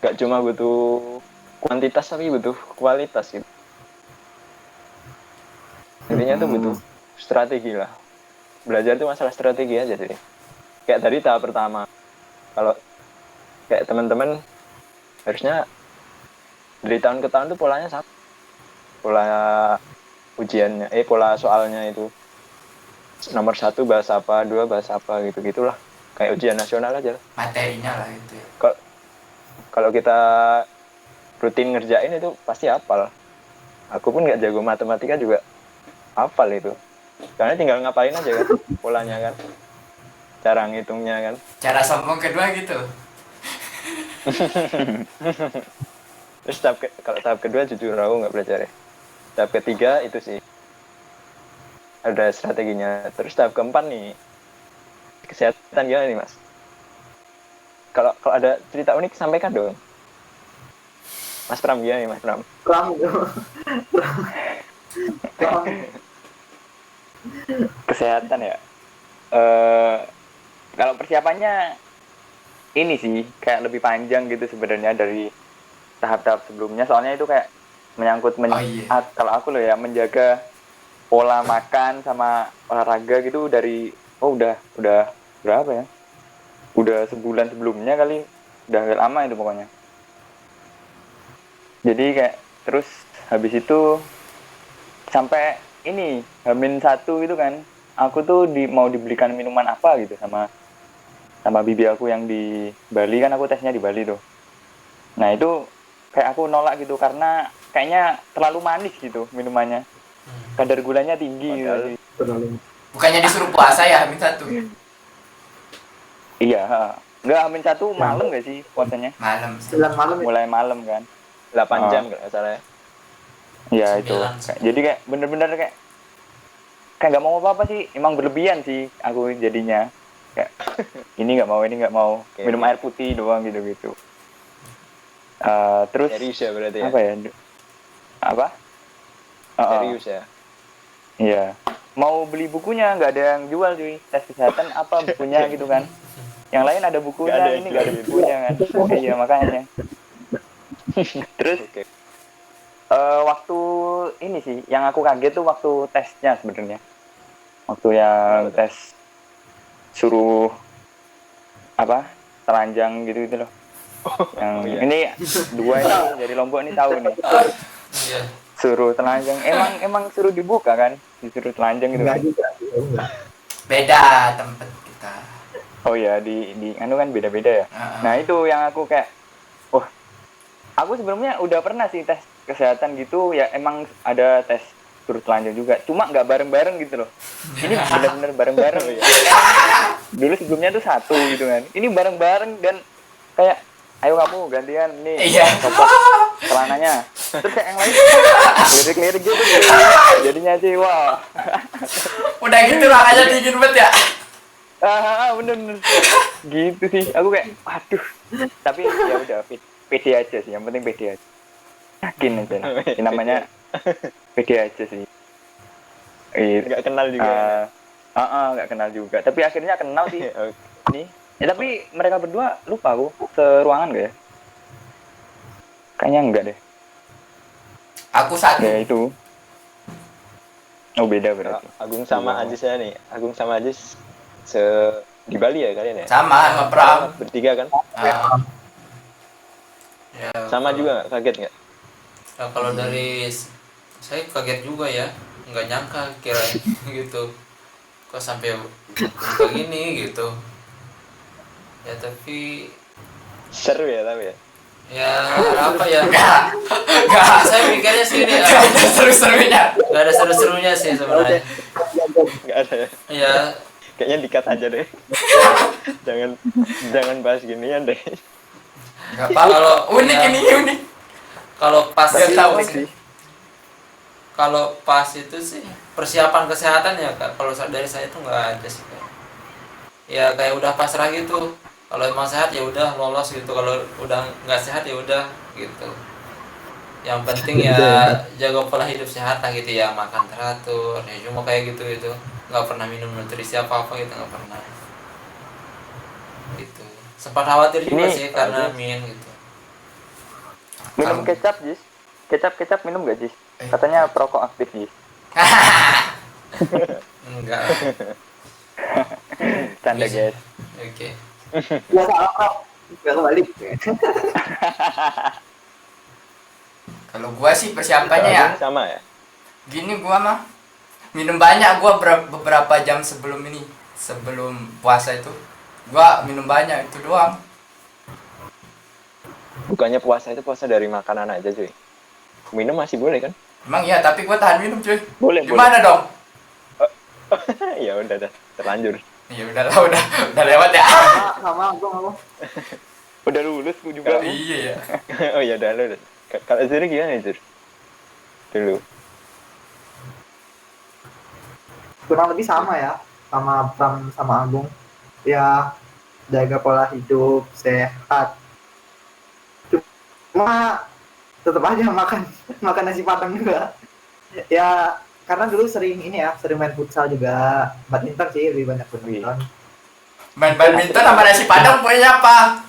Gak cuma butuh kuantitas tapi butuh kualitas gitu. Intinya tuh butuh strategi lah. Belajar tuh masalah strategi aja sih. Kayak tadi tahap pertama. Kalau kayak teman-teman harusnya dari tahun ke tahun tuh polanya sama. Pola ujiannya, pola soalnya itu nomor 1 bahas apa, 2 bahas apa, gitu-gitulah. Kayak ujian nasional aja lah. Materinya lah gitu ya. Kalau kita rutin ngerjain itu pasti hafal. Aku pun nggak jago matematika juga hafal itu. Karena tinggal ngapalin aja kan polanya kan. Cara ngitungnya kan. Cara sombong kedua gitu. Terus kalau tahap kedua jujur aku nggak belajar ya. Tahap ketiga itu sih ada strateginya. Terus tahap keempat nih kesehatan gimana nih Mas? Kalau ada cerita unik sampaikan dong. Mas Pram gimana nih Mas Pram? Pram itu. Pram. Kesehatan ya. Kalau persiapannya ini sih kayak lebih panjang gitu sebenarnya dari tahap-tahap sebelumnya. Soalnya itu kayak menyangkut kalau aku loh ya, menjaga pola makan sama olahraga gitu dari udah berapa ya? Udah sebulan sebelumnya kali, udah agak lama itu pokoknya. Jadi kayak terus habis itu sampai ini H-1 gitu kan, aku tuh mau dibelikan minuman apa gitu sama bibi aku yang di Bali kan, aku tesnya di Bali tuh. Nah itu kayak aku nolak gitu karena kayaknya terlalu manis gitu minumannya, kadar gulanya tinggi gitu. Bukannya disuruh puasa ya H-1? Iya, enggak H-1 malam gak sih puasanya? Malam. 9 malam ya. Mulai malam kan. 8 jam kalau nggak salah ya. Iya itu. Jadi kayak bener-bener kayak nggak mau apa-apa sih, emang berlebihan sih aku jadinya. Kayak ini nggak mau, Oke. minum air putih doang gitu. Terus Serius ya berarti ya? apa ya? Apa? Serius ya? Iya. Mau beli bukunya nggak ada yang jual cuy. Tes kesehatan apa bukunya gitu kan? Yang lain ada bukunya, Nggak ada ini yang nggak ada jual. bukunya kan? Iya makanya. Terus Oke. waktu ini sih yang aku kaget tuh waktu tesnya sebenarnya. Waktu yang tes suruh apa? Telanjang gitu loh. Yang iya. ini 2 ini dari Lombok ini tahu nih. Iya. Suruh telanjang. Emang suruh dibuka kan? Disuruh telanjang gitu. Enggak Kan? juga. Enggak. Beda tempat kita. Oh ya di anu kan beda-beda ya. Nah itu yang aku kayak, aku sebelumnya udah pernah sih tes kesehatan gitu ya, emang ada tes suruh telanjang juga, cuma nggak bareng-bareng gitu loh. Ini benar-benar bareng-bareng ya. Dulu sebelumnya tuh 1 gitu kan, ini bareng-bareng dan kayak ayo kamu gantian nih, Iya. copot celananya, terus kayak yang lain lirik-lirik gitu jadinya sih wah. Udah gitu makanya dingin banget ya. Bener gitu sih, aku kayak aduh, tapi ya udah pede aja sih, yang penting pede aja, yakin aja lah. Ini namanya pede aja sih. Nggak kenal juga. Nggak kenal juga, tapi akhirnya kenal sih. Oke. Nih tapi mereka berdua lupa aku seruangan gak ya, kayaknya enggak deh. Aku 1. Ya itu beda berarti. Agung sama Ajis ya nih. Agung sama Ajis di Bali ya kalian ya? Sama Pram. Bertiga kan? Ya, Sama kalau- juga nggak? Kaget nggak? Ya, kalau dari saya kaget juga ya, nggak nyangka kira gitu, kok sampai begini gitu. Ya tapi Seru ya tapi ya? ya apa ya? Enggak. Saya pikirnya sih ini Enggak ada seru-serunya. nggak ada seru-serunya sih sebenarnya. Nggak ada ya? Ya Kayaknya di-cut aja deh. jangan bahas ginian deh. Enggak apa-apa. Kalau Unik ya, ini unik. kalau pas Biar tahu sih. kalau pas itu sih persiapan kesehatan ya Kak, kalau dari saya tuh nggak ada sih Kak. Ya kayak udah pasrah gitu. Kalau emang sehat ya udah lolos gitu, kalau udah nggak sehat ya udah gitu. Yang penting ya jaga pola hidup sehat lah gitu ya, makan teratur ya, cuma kayak gitu itu nggak pernah minum nutrisi apa gitu, nggak pernah gitu. Sempat khawatir juga Ini- sih karena min gitu. Minum kecap Jis, kecap minum gak Jis? Katanya perokok aktif Jis. Enggak. Canda Bisa. guys. Oke. Biasa apa? nggak kebalik. Kalau gua sih Kalau persiapannya ya Agung sama ya. gini, gua mah minum banyak. Gua beberapa jam sebelum ini, sebelum puasa itu gua minum banyak, itu doang. Bukannya puasa itu puasa dari makanan aja cuy. Minum masih boleh kan? Emang iya, tapi gua tahan minum cuy. Boleh, Gimana dong? Ya udah dah, terlanjur. Ya udahlah, udah lewat ya. Sama aku. Udah lulus gue juga. Iya ya. Oh ya udah lu. Kalau Zuri gimana Zur? Dulu. Kurang lebih sama ya, sama Pram sama Agung. Ya, jaga pola hidup sehat. Cuma tetap aja makan nasi padang juga. Ya, karena dulu sering main futsal juga, badminton sih lebih banyak badminton. Main badminton sama nasi padang punya apa?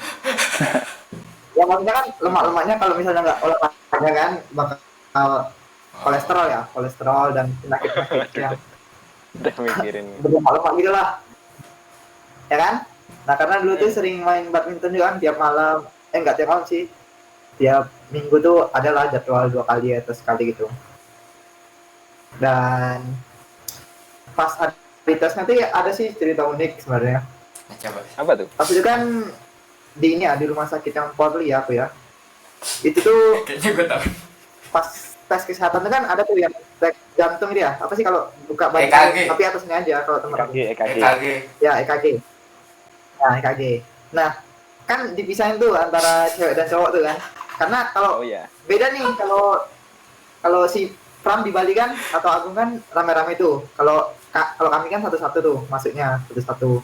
Ya maksudnya kan lemak-lemaknya kalau misalnya nggak olahraga kan bakal kolesterol dan penyakit yang Udah mikirin. berlemak-lemak gitu lah, ya kan? Nah karena dulu tuh sering main badminton juga kan tiap malam, nggak tiap malam sih, tiap minggu tuh adalah jadwal 2 kali atau sekali gitu. Dan pas hari tes nanti ada sih cerita unik sebenarnya. Coba. Apa tuh? Pas itu kan di rumah sakit yang Polri ya aku ya. Itu tuh Kayaknya gue tahu. pas tes kesehatan tuh kan ada tuh yang cek jantung dia. Apa sih kalau buka badan EKG. tapi atasnya aja kalau teman aku. EKG. EKG. Ya EKG. Nah EKG. Nah kan dipisahin tuh antara cewek dan cowok tuh kan. Karena Oh kalau ya. beda nih kalau si Pram di Bali kan atau Agung kan rame-rame tuh. Kalau kami kan satu-satu tuh masuknya satu-satu.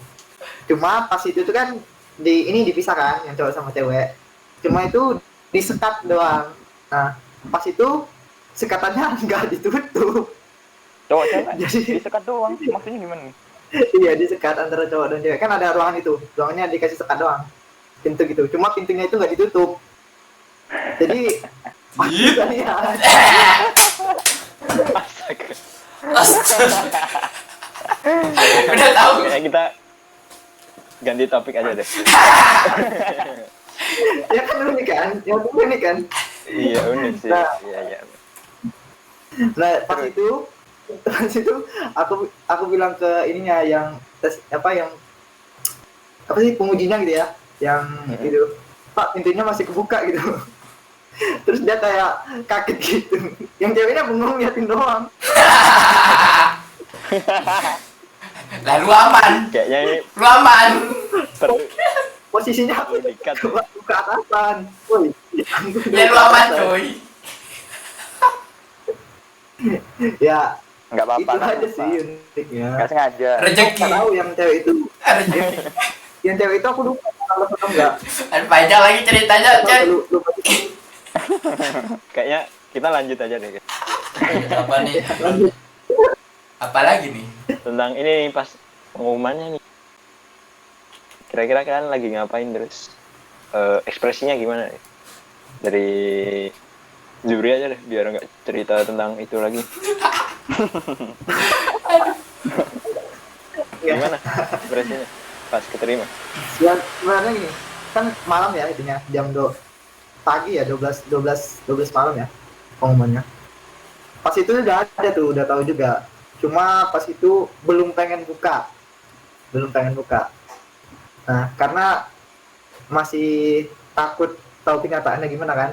Cuma pas itu tuh kan dipisah kan yang cowok sama cewek. Cuma itu disekat doang. Nah pas itu sekatannya nggak ditutup. Cowok cewek. Jadi Disekat doang. Maksudnya gimana nih? iya disekat antara cowok dan cewek. Kan ada ruangan itu. Ruangannya dikasih sekat doang. Pintu gitu. Cuma pintunya itu nggak ditutup. Jadi pas itu ya. Astaga. Udah tahu. Kayaknya kita ganti topik aja deh. Ya kan unik kan? Yang unik kan? Iya unik sih. Nah. Iya. Nah pas itu aku bilang ke ininya yang tes apa sih pengujinya gitu ya, yang gitu, Pak pintunya masih kebuka gitu. Terus dia kayak kaget gitu. Yang ceweknya bengong liatin doang. Lalu aman. Kayaknya ini Lu aman. perlu Posisinya dikat. ke atasan. Woi, Ya lu aman cuy. ya Nggak apa-apa. itu nggak aja apa-apa. sih uniknya. Nggak sengaja. Rezeki. Nggak tahu yang cewek itu. Rezeki. Yang cewek itu aku lupa kalau atau enggak. Dan panjang lagi ceritanya, Cen. Lupa. Kayaknya kita lanjut aja deh. Apa nih? Apalagi nih? Tentang ini nih, pas pengumumannya nih. Kira-kira kalian lagi ngapain terus? Ekspresinya gimana nih? Dari Zuri aja deh, biar nggak cerita tentang itu lagi. Gimana ekspresinya pas keterima? Ya sebenarnya gini, kan malam ya intinya jam pagi ya 12 malam ya pengumumannya. Pas itu udah ada tuh, udah tahu juga. Cuma pas itu belum pengen buka. Nah, karena masih takut tahu kenyataannya gimana kan.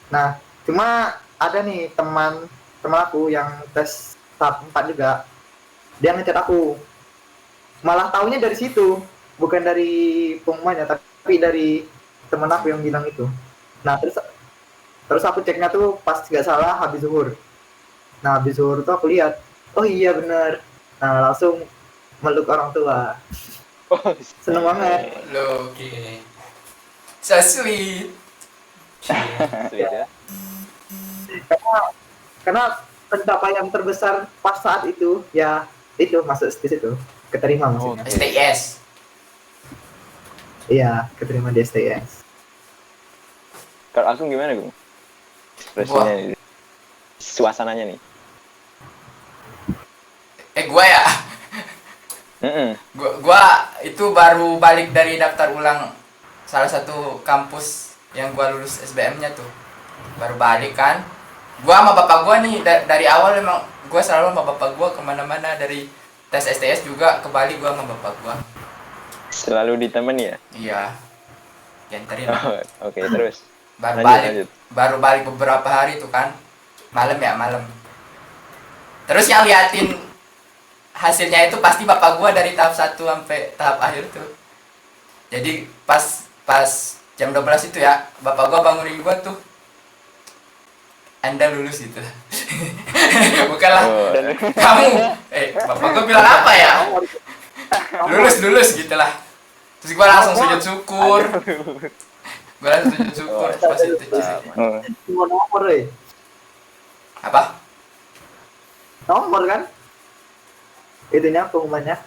Nah, cuma ada nih teman aku yang tes tahap 4 juga. Dia ngechat aku. Malah taunya dari situ, bukan dari pengumumannya, tapi dari teman aku yang bilang itu. Nah, terus aku ceknya tuh pas nggak salah habis zuhur. Nah, habis zuhur tuh aku lihat, oh iya bener. Nah, langsung meluk orang tua. Oh, Seneng banget. Lo oke. So sweet. sweet ya. Karena pencapaian terbesar pas saat itu ya itu masuk di situ, keterima maksudnya. STS. Iya, keterima di STS. Kalau aku gimana, Gung? Ekspresinya nih. Suasananya nih. Gua ya. Mm-mm. Gua itu baru balik dari daftar ulang salah satu kampus yang gua lulus SBM-nya tuh. Baru balik kan. Gua sama bapak gua nih dari awal emang gua selalu sama bapak gua kemana-mana, dari tes STS juga ke Bali gua sama bapak gua. Selalu ditemani ya? Iya. Dianterin. Oh, oke, terus. Baru Lanjut, balik. lanjut. Baru balik beberapa hari tuh kan. Malam. Terus yang liatin hasilnya itu pasti bapak gua dari tahap 1 sampai tahap akhir tuh. Jadi pas jam 12 itu ya, bapak gua bangunin gua tuh. Anda lulus gitu. Bukanlah Oh, kamu. Bapak gua bilang apa ya? Lulus gitulah. Terus gua langsung sujud syukur. Pas itu. Oh. Cuma nomor Apa? nomor kan itunya pengumumannya.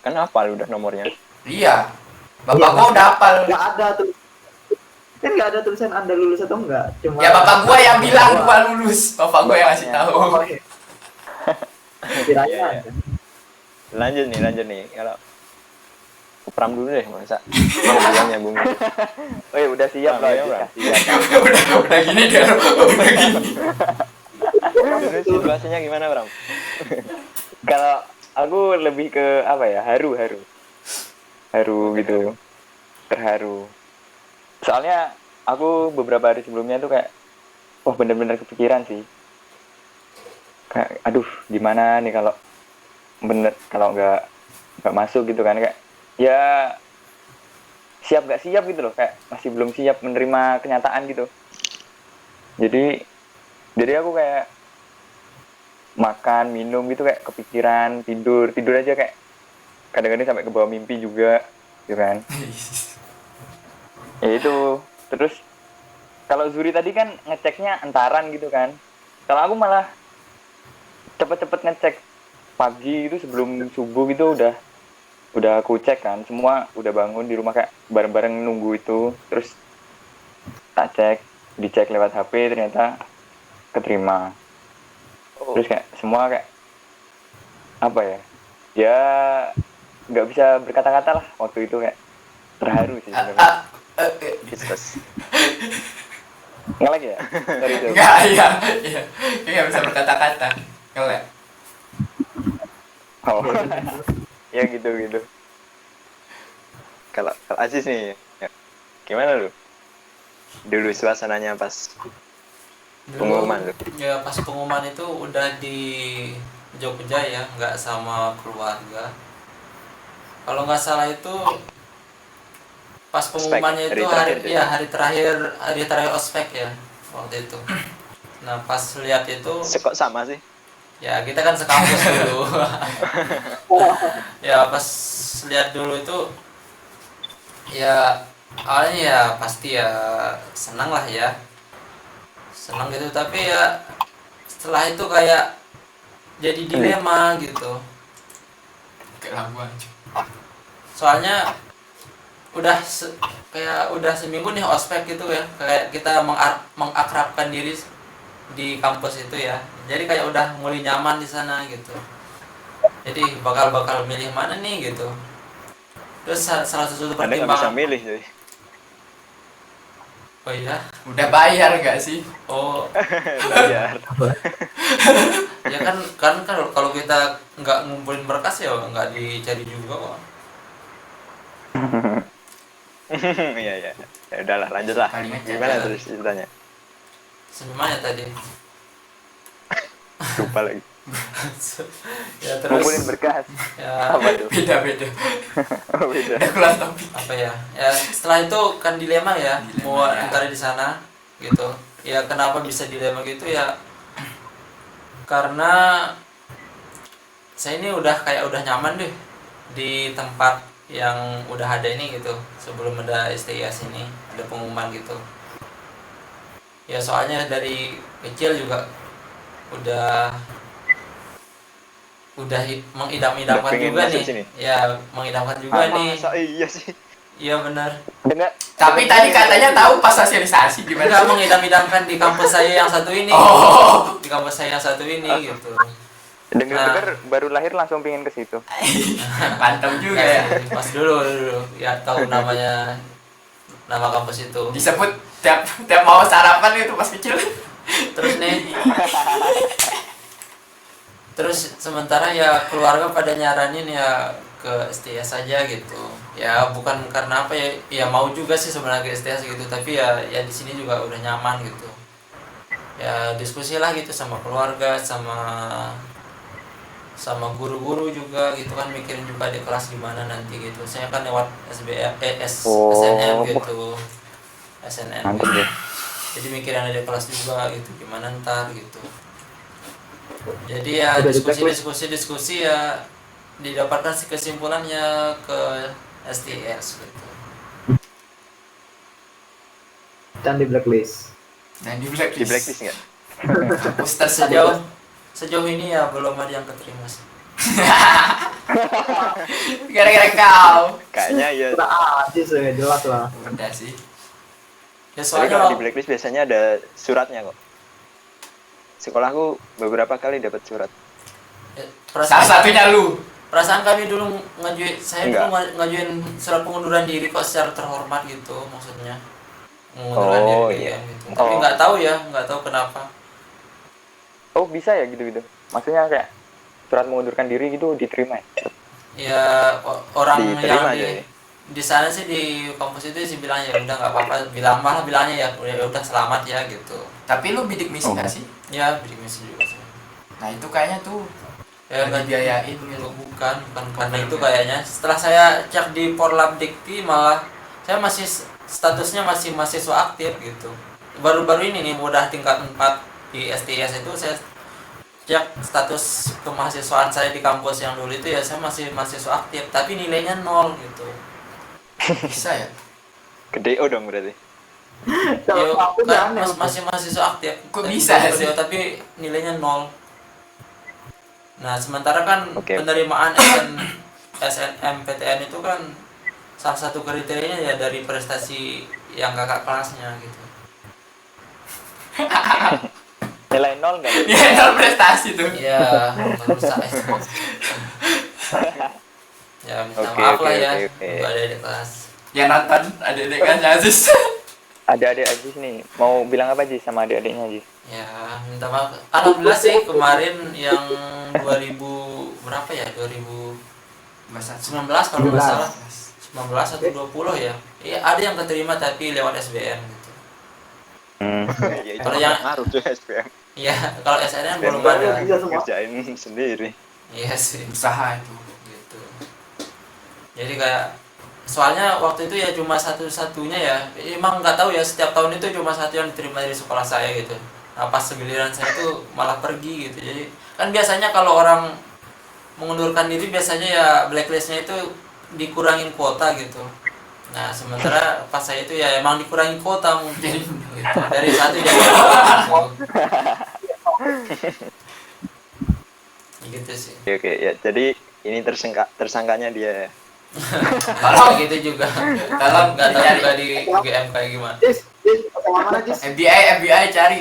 kan hafal udah nomornya. Iya. Bapak gua udah hafal. Nggak ada tuh, kan nggak ada tulisan Anda lulus atau enggak, cuma Ya bapak gua yang bilang gua lulus. Bapak gua yang ngasih tahu. oh, iya. Kiranya Iya, iya. ada. Lanjut nih. Kalau ke Pram dulu deh, masa. Yang nyambung. Oh ya udah siap lah. Ya, Udah Bang. siap. udah gini dia. Udah gini. Terus situasinya gimana, Pram? Kalau aku lebih ke apa ya, haru gitu, terharu. Soalnya aku beberapa hari sebelumnya tuh kayak, wah bener-bener kepikiran sih. Kayak, aduh gimana nih kalau nggak masuk gitu kan, kayak ya siap nggak siap gitu loh, kayak masih belum siap menerima kenyataan gitu. Jadi aku kayak makan minum gitu kayak kepikiran, tidur aja, kayak kadang-kadang sampai ke bawah mimpi juga gitu kan. Ya itu. Terus kalau Zuri tadi kan ngeceknya entaran gitu kan, kalau aku malah cepet-cepet ngecek pagi itu sebelum subuh gitu, udah aku cek kan, semua udah bangun di rumah kayak bareng-bareng nunggu itu. Terus tak dicek lewat HP, ternyata keterima. Terus kayak semua kayak apa ya nggak bisa berkata-kata lah waktu itu, kayak terharu sih sebenarnya. Bisnis. Ngelek ya? Sorry. Enggak, iya. Enggak bisa berkata-kata. Ngelek. Oh. Ya gitu. Kalau Aziz nih, ya, gimana lu? Dulu suasananya pas pengumuman lu. Ya pas pengumuman itu udah di Jogja ya, nggak sama keluarga. Kalau nggak salah itu pas pengumumannya itu hari terakhir ospek ya waktu itu. Nah pas lihat itu, Kok sama sih? ya kita kan sekampus dulu. Ya pas lihat dulu itu, ya awalnya ya pasti ya senang lah ya, senang gitu, tapi ya setelah itu kayak jadi dilema gitu. Kayak lagu aja. Soalnya kayak udah seminggu nih ospek gitu ya, kayak kita mengakrabkan diri di kampus itu ya, jadi kayak udah mulai nyaman di sana gitu. Jadi bakal milih mana nih gitu. Terus salah satu Anda nggak bisa pertimbangan. milih jadi. Oh iya. Udah bayar gak sih? Oh Belajar. ya kan kalau kita nggak ngumpulin berkas ya nggak dicari juga kok. Iya. Ya udahlah, lanjutlah. Kalimat Gimana jalan. terus ceritanya? Semuanya tadi. Lupa lagi. Ya Ngumpulin terus berkas. ya Apa tuh? Beda. Oh, beda. Udah keluar topik. apa ya setelah itu kan dilema ya, mau ya. antara di sana gitu ya. Kenapa bisa dilema gitu ya, karena saya ini udah nyaman deh di tempat yang udah ada ini gitu, sebelum ada STIS ini ada pengumuman gitu ya. Soalnya dari kecil juga udah mengidam-idamkan Udah pengen juga masuk nih sini. ya, mengidamkan juga nih. Masa iya sih? Iya benar. Dengar. Tapi tadi katanya tahu pas sosialisasi Enggak gimana? mengidam-idamkan di kampus saya yang satu ini. Oh. Di kampus saya yang satu ini gitu. Dengar-dengar baru lahir langsung pingin ke situ. Mantap juga ya. Pas dulu ya tahu nama kampus itu. Disebut tiap mau sarapan itu pas kecil. Terus nih, terus sementara ya keluarga pada nyaranin ya ke STS aja gitu. Ya bukan karena apa ya, ya mau juga sih sebenarnya ke STS gitu, tapi ya di sini juga udah nyaman gitu. Ya diskusi lah gitu sama keluarga, sama guru-guru juga gitu kan, mikirin juga di kelas gimana nanti gitu. Saya kan lewat SNM gitu. SNM. Mantap ya. Jadi mikirin ada kelas juga gitu, gimana ntar gitu. Jadi ya Udah diskusi ya didapatkan kesimpulannya ke STS gitu. Dan di blacklist. Nah, di Di blacklist. blacklist nggak? Kampus tersebut. Sejauh ini ya belum ada yang keterima sih. Gara-gara kau. Kayaknya ya. Udah aja sih, jelas lah. Udah sih. Ya Tapi soalnya kalau di blacklist biasanya ada suratnya kok. Sekolahku beberapa kali dapat surat. Salah satunya lu. perasaan kami dulu saya Enggak. dulu ngajuin surat pengunduran diri kok secara terhormat gitu maksudnya. Mengundurkan diri Oh, BM iya. gitu. Tapi nggak tahu kenapa. Oh bisa ya gitu-gitu. Maksudnya kayak surat mengundurkan diri gitu diterima ya? Ya orang Diterima yang aja ya. di sana sih di kampus itu sih bilang ya udah nggak apa-apa, bilangnya ya udah selamat ya gitu. Tapi lu bidik misi nggak sih? Ya bidik misi juga sih. Nah itu kayaknya tuh Ya nggak dibiayain gitu. Bukan karena itu kayaknya. Setelah saya cek di Porlab Dikti malah saya masih statusnya masih mahasiswa aktif gitu. Baru-baru ini nih udah tingkat 4 di STS itu saya cek status kemahasiswaan saya di kampus yang dulu itu ya saya masih mahasiswa aktif tapi nilainya 0 gitu. bisa ya. Gede oh dong berarti. Ya, Aku kan aneh. masih mahasiswa aktif. Kok bisa Tapi- sih? Tapi nilainya 0. Nah, sementara kan Oke. penerimaan SNMPTN itu kan salah satu kriterianya ya dari prestasi yang kakak kelasnya gitu. Nilai 0 nggak? Ya nol prestasi tuh. Iya, merusak. Ya, minta Oke, maaf oke, lah ya, oke. nggak ada di kelas. Ya nonton adik-adik kan Aziz. Ada adik Ajis nih. Mau bilang apa Ajis sama adik-adiknya Ajis? Ya, minta maaf. Alhamdulillah sih kemarin yang 2000 berapa ya? 2019 kalau nggak salah. 19 atau 20 ya. Iya, ada yang keterima tapi lewat SBM gitu. Ya, itu Kalau yang- ngaruh tuh SPM. Iya, kalau SNM belum Dan ada. Bisa semua. Kerjain sendiri. Iya sih, Usaha itu. gitu. Jadi kayak soalnya waktu itu ya cuma satu-satunya ya. Emang nggak tahu ya, setiap tahun itu cuma satu yang diterima dari sekolah saya gitu. Nah, pas giliran saya itu malah pergi gitu. Jadi kan biasanya kalau orang mengundurkan diri biasanya ya blacklistnya itu dikurangin kuota gitu. Nah, sementara pas saya itu ya emang dikurangi kuota mungkin gitu. Dari satu jadi dua. Gitu sih. Oke, ya. Jadi ini tersangkanya dia. Kalau gitu juga. Tolong Nggak tahu dicari. juga di UGM kayak gimana. Jis, sama mana Jis? FBI cari.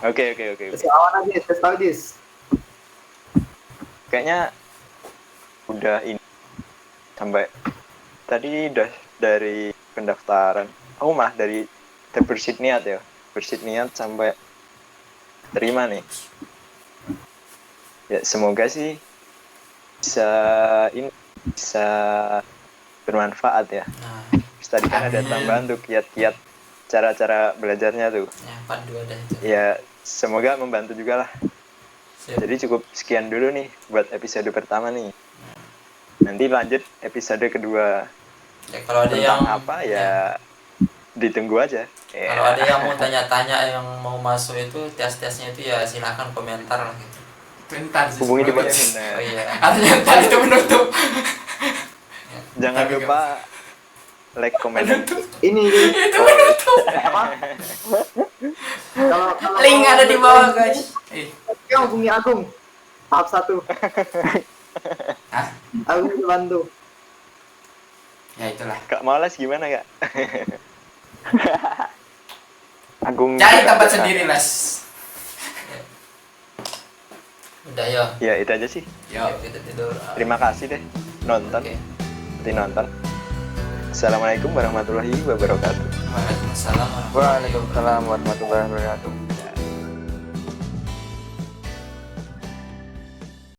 Oke. Sama mana Jis? Kasih tahu Jis. Kayaknya udah ini sampai tadi udah dari pendaftaran. Oh mah dari bersit niat ya. Bersit niat sampai terima nih. Ya semoga sih bisa bermanfaat ya. Nah, Terus tadi kan ada Amin. tambahan tuh kiat-kiat cara-cara belajarnya tuh. ya part 2 dah itu. Ya semoga membantu juga lah. Siap. Jadi cukup sekian dulu nih buat episode pertama nih. Nanti lanjut episode kedua. Ya, kalau ada yang Tentang apa ya ditunggu aja. Ya. kalau ada yang mau tanya-tanya yang mau masuk itu tes-tesnya itu ya silakan komentar lah gitu. Bentar sih. Hubungi di bawah. Nah, Oh iya. Artinya tadi itu menutup. jangan Tapi lupa like, comment, dan Ini Itu menutup. kalau Link ada di bawah guys. Yang hubungi Agung. Tahap 1. Hah? Agung bantu. Ya itulah. Kak Malas gimana Kak? Agung Cari juga tempat bisa. sendiri Les. Udah ya. Ya itu aja sih. Yo. Yuk, kita tidur. Terima kasih deh nonton, Oke. seperti nonton. Assalamualaikum warahmatullahi wabarakatuh. Waalaikumsalam. Waalaikumsalam warahmatullahi wabarakatuh.